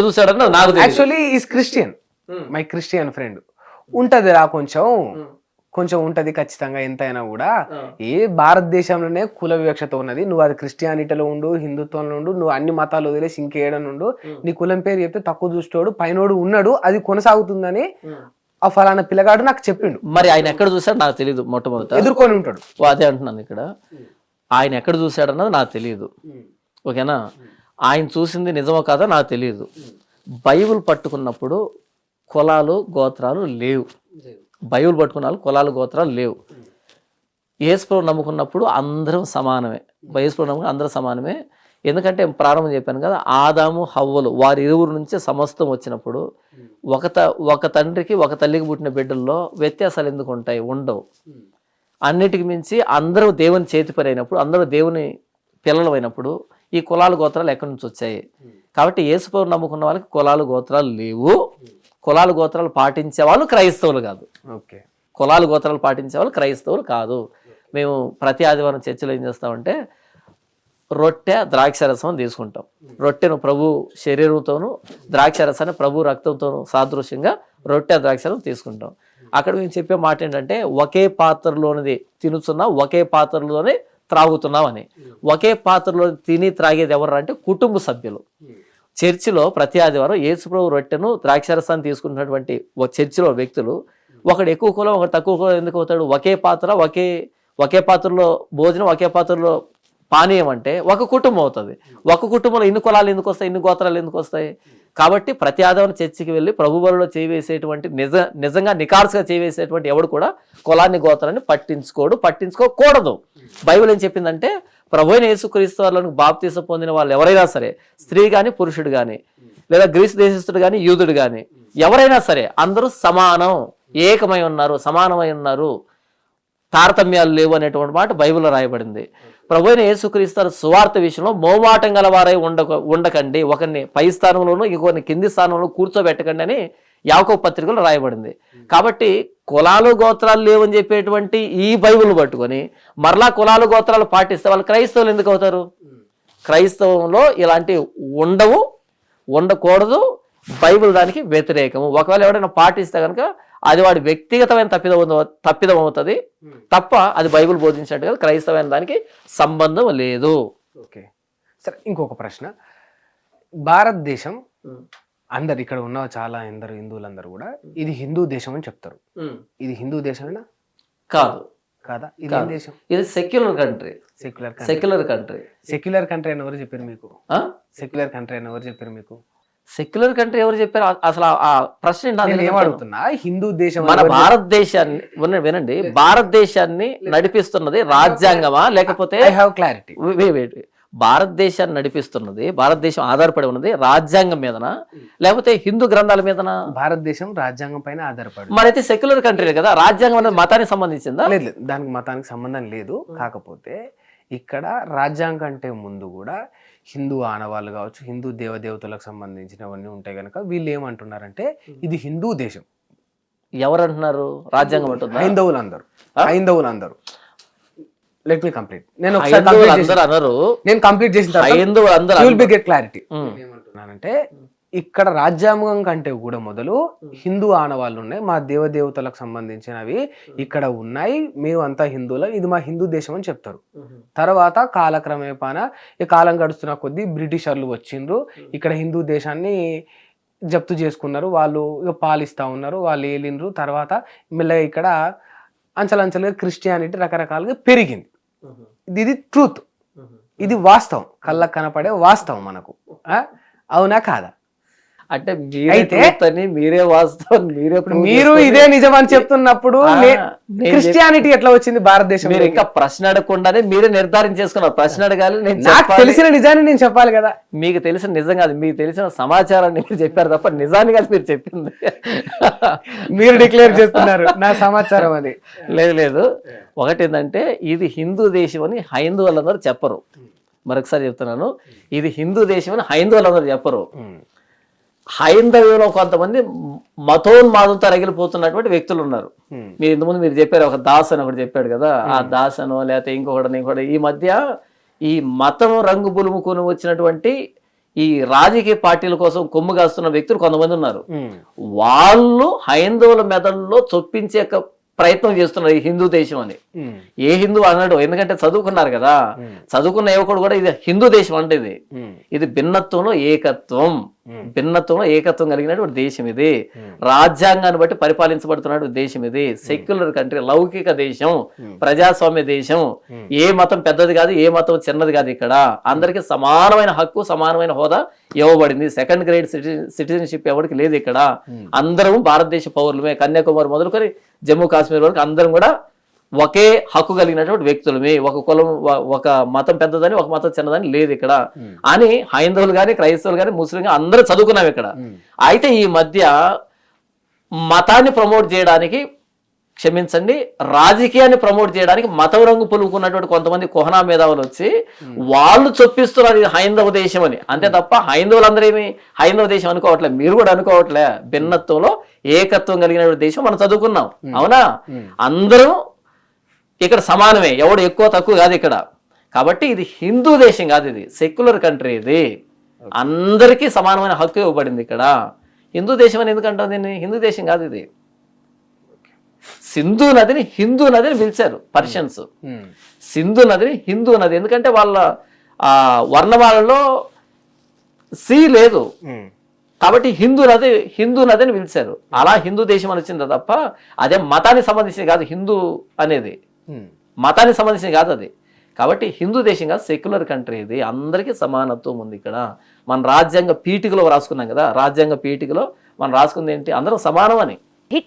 చూసాడు అని నాకు actually is Christian, my Christian friend. ఉంటది రా కొంచెం ఉంటది ఖచ్చితంగా, ఎంతైనా కూడా. ఏ భారతదేశంలోనే కుల వివక్షత ఉన్నది. నువ్వు అది క్రిస్టియానిటీలో ఉండు, హిందుత్వంలో ఉండు, నువ్వు అన్ని మతాలు వదిలేసి ఇంకేయడం ఉండు, నీ కులం పేరు చెప్తే తక్కువ చూస్తాడు, పైనోడు ఉన్నాడు, అది కొనసాగుతుందని ఆ ఫలానా పిల్లగాడు నాకు చెప్పిండు. మరి ఆయన ఎక్కడ చూసాడు నాకు తెలియదు. మొట్టమొదట ఎదుర్కొని ఉంటాడు. అదే అంటున్నాను, ఇక్కడ ఆయన ఎక్కడ చూసాడన్నది నాకు తెలియదు. ఓకేనా? ఆయన చూసింది నిజమో కాదో నాకు తెలియదు. బైబిల్ పట్టుకున్నప్పుడు కులాలు గోత్రాలు లేవు. బైబిల్ పట్టుకున్న కులాలు గోత్రాలు లేవు. యేసుప్రభు నమ్ముకున్నప్పుడు అందరం సమానమే. యేసుప్రభు నమ్ముకున్న అందరం సమానమే. ఎందుకంటే ప్రారంభం చెప్పాను కదా, ఆదాము హవ్వలు వారి ఇరువురు నుంచే సమస్తం వచ్చినప్పుడు ఒక తండ్రికి ఒక తల్లికి పుట్టిన బిడ్డల్లో వ్యత్యాసాలు ఎందుకు ఉంటాయి? ఉండవు. అన్నిటికి మించి అందరూ దేవుని చేతి పని అయినప్పుడు, అందరూ దేవుని పిల్లలు అయినప్పుడు ఈ కులాలు గోత్రాలు ఎక్కడి నుంచి వచ్చాయి? కాబట్టి యేసుప్రభు నమ్ముకున్న వాళ్ళకి కులాలు గోత్రాలు లేవు. కులాలు గోత్రాలు పాటించే వాళ్ళు క్రైస్తవులు కాదు. ఓకే, కులాలు గోత్రాలు పాటించే వాళ్ళు క్రైస్తవులు కాదు. మేము ప్రతి ఆదివారం చర్చిలో ఏం చేస్తామంటే రొట్టె ద్రాక్షరసం తీసుకుంటాం. రొట్టెను ప్రభు శరీరంతోనూ ద్రాక్షరసాన్ని ప్రభు రక్తంతోనూ సాదృశ్యంగా రొట్టె ద్రాక్షరసం తీసుకుంటాం. అక్కడ మేము చెప్పే మాట ఏంటంటే ఒకే పాత్రలోనిది తినుచున్నాం, ఒకే పాత్రలోనే త్రాగుతున్నాం అని. ఒకే పాత్రలో తిని త్రాగేది ఎవరు అంటే కుటుంబ సభ్యులు. చర్చిలో ప్రతి ఆదివారం యేసుప్రభు రొట్టెను ద్రాక్షరసాన్ని తీసుకున్నటువంటి చర్చిలో వ్యక్తులు, ఒకడు ఎక్కువ కులం ఒకడు తక్కువ కులం ఎందుకు అవుతాడు? ఒకే పాత్రలో భోజనం, ఒకే పాత్రలో పానీయం అంటే ఒక కుటుంబం అవుతుంది. ఒక కుటుంబంలో ఇన్ని కులాలు ఎందుకు వస్తాయి, ఇన్ని గోత్రాలు ఎందుకు వస్తాయి? కాబట్టి ప్రతి ఆదివారం చర్చికి వెళ్ళి ప్రభు బలిలో చేవేసేటువంటి నిజంగా నికార్సుగా చేవేసేటువంటి ఎవడు కూడా కులాన్ని గోత్రాన్ని పట్టించుకోకూడదు. బైబిల్ ఏం చెప్పిందంటే ప్రభు అయిన యేసుక్రీస్తు వారిలో బాప్తీసం పొందిన వాళ్ళు ఎవరైనా సరే, స్త్రీ కానీ పురుషుడు కానీ, లేదా గ్రీసు దేశస్థుడు కానీ యూదుడు కానీ, ఎవరైనా సరే అందరూ సమానం, ఏకమై ఉన్నారు, సమానమై ఉన్నారు, తారతమ్యాలు లేవు అనేటువంటి మాట బైబిల్లో రాయబడింది. ప్రభు అయిన యేసుక్రీస్తు సువార్త విషయంలో మోమాటం గలవారై ఉండకండి, ఒకరిని పై స్థానంలోనూ ఇంకొకరిని కింది స్థానంలో కూర్చోబెట్టకండి అని యాకోబు పత్రికలో రాయబడింది. కాబట్టి కులాలు గోత్రాలు లేవని చెప్పేటువంటి ఈ బైబిల్ పట్టుకొని మరలా కులాలు గోత్రాలు పాటిస్తే వాళ్ళు క్రైస్తవులు ఎందుకు అవుతారు? క్రైస్తవంలో ఇలాంటివి ఉండకూడదు. బైబిల్ దానికి వ్యతిరేకము. ఒకవేళ ఎవరైనా పాటిస్తే కనుక అది వాడి వ్యక్తిగతమైన తప్పిదం అవుతుంది తప్ప అది బైబిల్ బోధించినట్టుగా క్రైస్తవమైన దానికి సంబంధం లేదు. ఓకే, సరే, ఇంకొక ప్రశ్న. భారతదేశం అందరు ఇక్కడ ఉన్న చాలా ఎందరు హిందువులందరూ కూడా ఇది హిందూ దేశం అని చెప్తారు. ఇది హిందూ దేశమేనా? కాదా? ఇది ఏం దేశం? ఇది సెక్యులర్ కంట్రీ. సెక్యులర్ కంట్రీ అని ఎవరు చెప్పారు మీకు? సెక్యులర్ కంట్రీ అని ఎవరు చెప్పారు మీకు? సెక్యులర్ కంట్రీ ఎవరు చెప్పారు? అసలు ఆ ప్రశ్న ఏమడుగుతున్నా, హిందూ దేశం మన భారతదేశాన్ని వినండి, భారతదేశాన్ని నడిపిస్తున్నది రాజ్యాంగమా లేకపోతే క్లారిటీ భారతదేశాన్ని నడిపిస్తున్నది, భారతదేశం ఆధారపడి ఉన్నది రాజ్యాంగం మీదనా లేకపోతే హిందూ గ్రంథాల మీదనా? భారతదేశం రాజ్యాంగం పైన ఆధారపడి. మరైతే సెక్యులర్ కంట్రీ కదా. రాజ్యాంగం అనేది మతానికి సంబంధించిందా? లేదు, దానికి మతానికి సంబంధం లేదు. కాకపోతే ఇక్కడ రాజ్యాంగం కంటే ముందు కూడా హిందూ ఆనవాళ్ళు కావచ్చు, హిందూ దేవదేవతలకు సంబంధించినవన్నీ ఉంటాయి కనుక వీళ్ళు ఏమంటున్నారంటే ఇది హిందూ దేశం. ఎవరు అంటున్నారు? రాజ్యాంగం అంటున్నారు. హైందవులు అందరూ. Let me complete. నేను కంప్లీట్ చేసిన తర్వాత క్లారిటీ ఏమంటున్నానంటే ఇక్కడ రాజ్యాంగం కంటే కూడా మొదలు హిందూ ఆనవాళ్ళు ఉన్నాయి, మా దేవదేవతలకు సంబంధించినవి ఇక్కడ ఉన్నాయి, మేము అంతా హిందువులం, ఇది మా హిందూ దేశం అని చెప్తారు. తర్వాత కాలక్రమేపాన ఈ కాలం గడుస్తున్న కొద్దీ బ్రిటిషర్లు వచ్చిండ్రు, ఇక్కడ హిందూ దేశాన్ని జప్తు చేసుకున్నారు, వాళ్ళు ఇక పాలిస్తూ ఉన్నారు, వాళ్ళు ఏలిండ్రు. తర్వాత మెల్లగా ఇక్కడ అంచెలంచెలుగా క్రిస్టియానిటీ రకరకాలుగా పెరిగింది. ఇది ట్రూత్, ఇది వాస్తవం, కళ్ళకు కనపడే వాస్తవం మనకు. అవునా కాదా? అంటే మీరే వాస్తవం, మీరు ఇదే నిజం అని చెప్తున్నప్పుడు క్రిస్టియానిటీ ఎట్లా వచ్చింది భారతదేశం? మీరు ఇంకా ప్రశ్న అడగకుండానే మీరే నిర్ధారణ చేసుకున్నారు. ప్రశ్న అడగాలి, నాకు తెలిసిన నిజాన్ని నేను చెప్పాలి కదా. మీకు తెలిసిన నిజం కాదు, మీకు తెలిసిన సమాచారాన్ని మీరు చెప్పారు తప్ప నిజాన్ని కాదు మీరు చెప్పింది. మీరు డిక్లేర్ చేస్తున్నారు నా సమాచారం అది. లేదు. ఒకటి ఏంటంటే ఇది హిందూ దేశం అని హైందవులందరూ చెప్పరు. మరొకసారి చెప్తున్నాను, ఇది హిందూ దేశం అని హైందవులందరూ చెప్పరు. హైందవ్యంలో కొంతమంది మతోన్మాదంతో రగిలిపోతున్నటువంటి వ్యక్తులు ఉన్నారు. మీరు ఇంతకుముందు మీరు చెప్పారు, ఒక దాస్ అని ఒకటి చెప్పాడు కదా, ఆ దాస్ అనో లేకపోతే ఇంకొకటి ఈ మధ్య ఈ మతం రంగు పులుముకొని వచ్చినటువంటి ఈ రాజకీయ పార్టీల కోసం కొమ్ము కాస్తున్న వ్యక్తులు కొంతమంది ఉన్నారు. వాళ్ళు హైందవుల మెదడులో చొప్పించే ప్రయత్నం చేస్తున్నారు ఈ హిందూ దేశం అని. ఏ హిందూ అన్నాడు? ఎందుకంటే చదువుకున్నారు కదా, చదువుకున్న యువకుడు కూడా ఇది హిందూ దేశం అంటే ఇది భిన్నత్వంలో ఏకత్వం కలిగినటువంటి దేశం. ఇది రాజ్యాంగాన్ని బట్టి పరిపాలించబడుతున్నటువంటి దేశం. ఇది సెక్యులర్ కంట్రీ, లౌకిక దేశం, ప్రజాస్వామ్య దేశం. ఏ మతం పెద్దది కాదు, ఏ మతం చిన్నది కాదు. ఇక్కడ అందరికీ సమానమైన హక్కు, సమానమైన హోదా ఇవ్వబడింది. సెకండ్ గ్రేడ్ సిటిజన్షిప్ ఎవరికి లేదు. ఇక్కడ అందరం భారతదేశ పౌరులమే. కన్యాకుమారి మొదలుకొని జమ్మూ కాశ్మీర్ వరకు అందరం కూడా ఒకే హక్కు కలిగినటువంటి వ్యక్తులమే, ఒక కులం ఒక మతం పెద్దదని ఒక మతం చిన్నదని లేదు ఇక్కడ అని హైందవులు కానీ క్రైస్తవులు కానీ ముస్లిం కానీ అందరూ చదువుకున్నాం ఇక్కడ. అయితే ఈ మధ్య మతాన్ని ప్రమోట్ చేయడానికి, క్షమించండి, రాజకీయాన్ని ప్రమోట్ చేయడానికి మతం రంగు పులుకున్నటువంటి కొంతమంది కుహనా మేధావులు వచ్చి వాళ్ళు చొప్పిస్తున్నారు ఇది హైందవ దేశం అని. అంతే తప్ప హైందవులందరూ ఏమి హైందవ దేశం అనుకోవట్లేదు, మీరు కూడా అనుకోవట్లే. భిన్నత్వంలో ఏకత్వం కలిగినటువంటి దేశం మనం చదువుకున్నాం, అవునా? అందరూ ఇక్కడ సమానమే, ఎవడు ఎక్కువ తక్కువ కాదు ఇక్కడ. కాబట్టి ఇది హిందూ దేశం కాదు, ఇది సెక్యులర్ కంట్రీ. ఇది అందరికీ సమానమైన హక్కు ఇవ్వబడింది ఇక్కడ. హిందూ దేశం అని ఎందుకంటాం దీన్ని? హిందూ దేశం కాదు ఇది. సింధు నదిని హిందూ నదిని పిలిచారు పర్షియన్స్. సింధు నదిని హిందూ నది ఎందుకంటే వాళ్ళ వర్ణమాలలో సి లేదు కాబట్టి హిందూ నదిని పిలిచారు. అలా హిందూ దేశం అని వచ్చింది తప్ప అదే మతానికి సంబంధించింది కాదు. హిందూ అనేది మతానికి సంబంధించింది కాదు అది. కాబట్టి హిందూ దేశం కాదు, సెక్యులర్ కంట్రీ ఇది. అందరికీ సమానత్వం ఉంది ఇక్కడ. మన రాజ్యాంగ పీఠికలో రాసుకున్నాం కదా, రాజ్యాంగ పీఠికలో మనం రాసుకుంది ఏంటి? అందరం సమానం అని.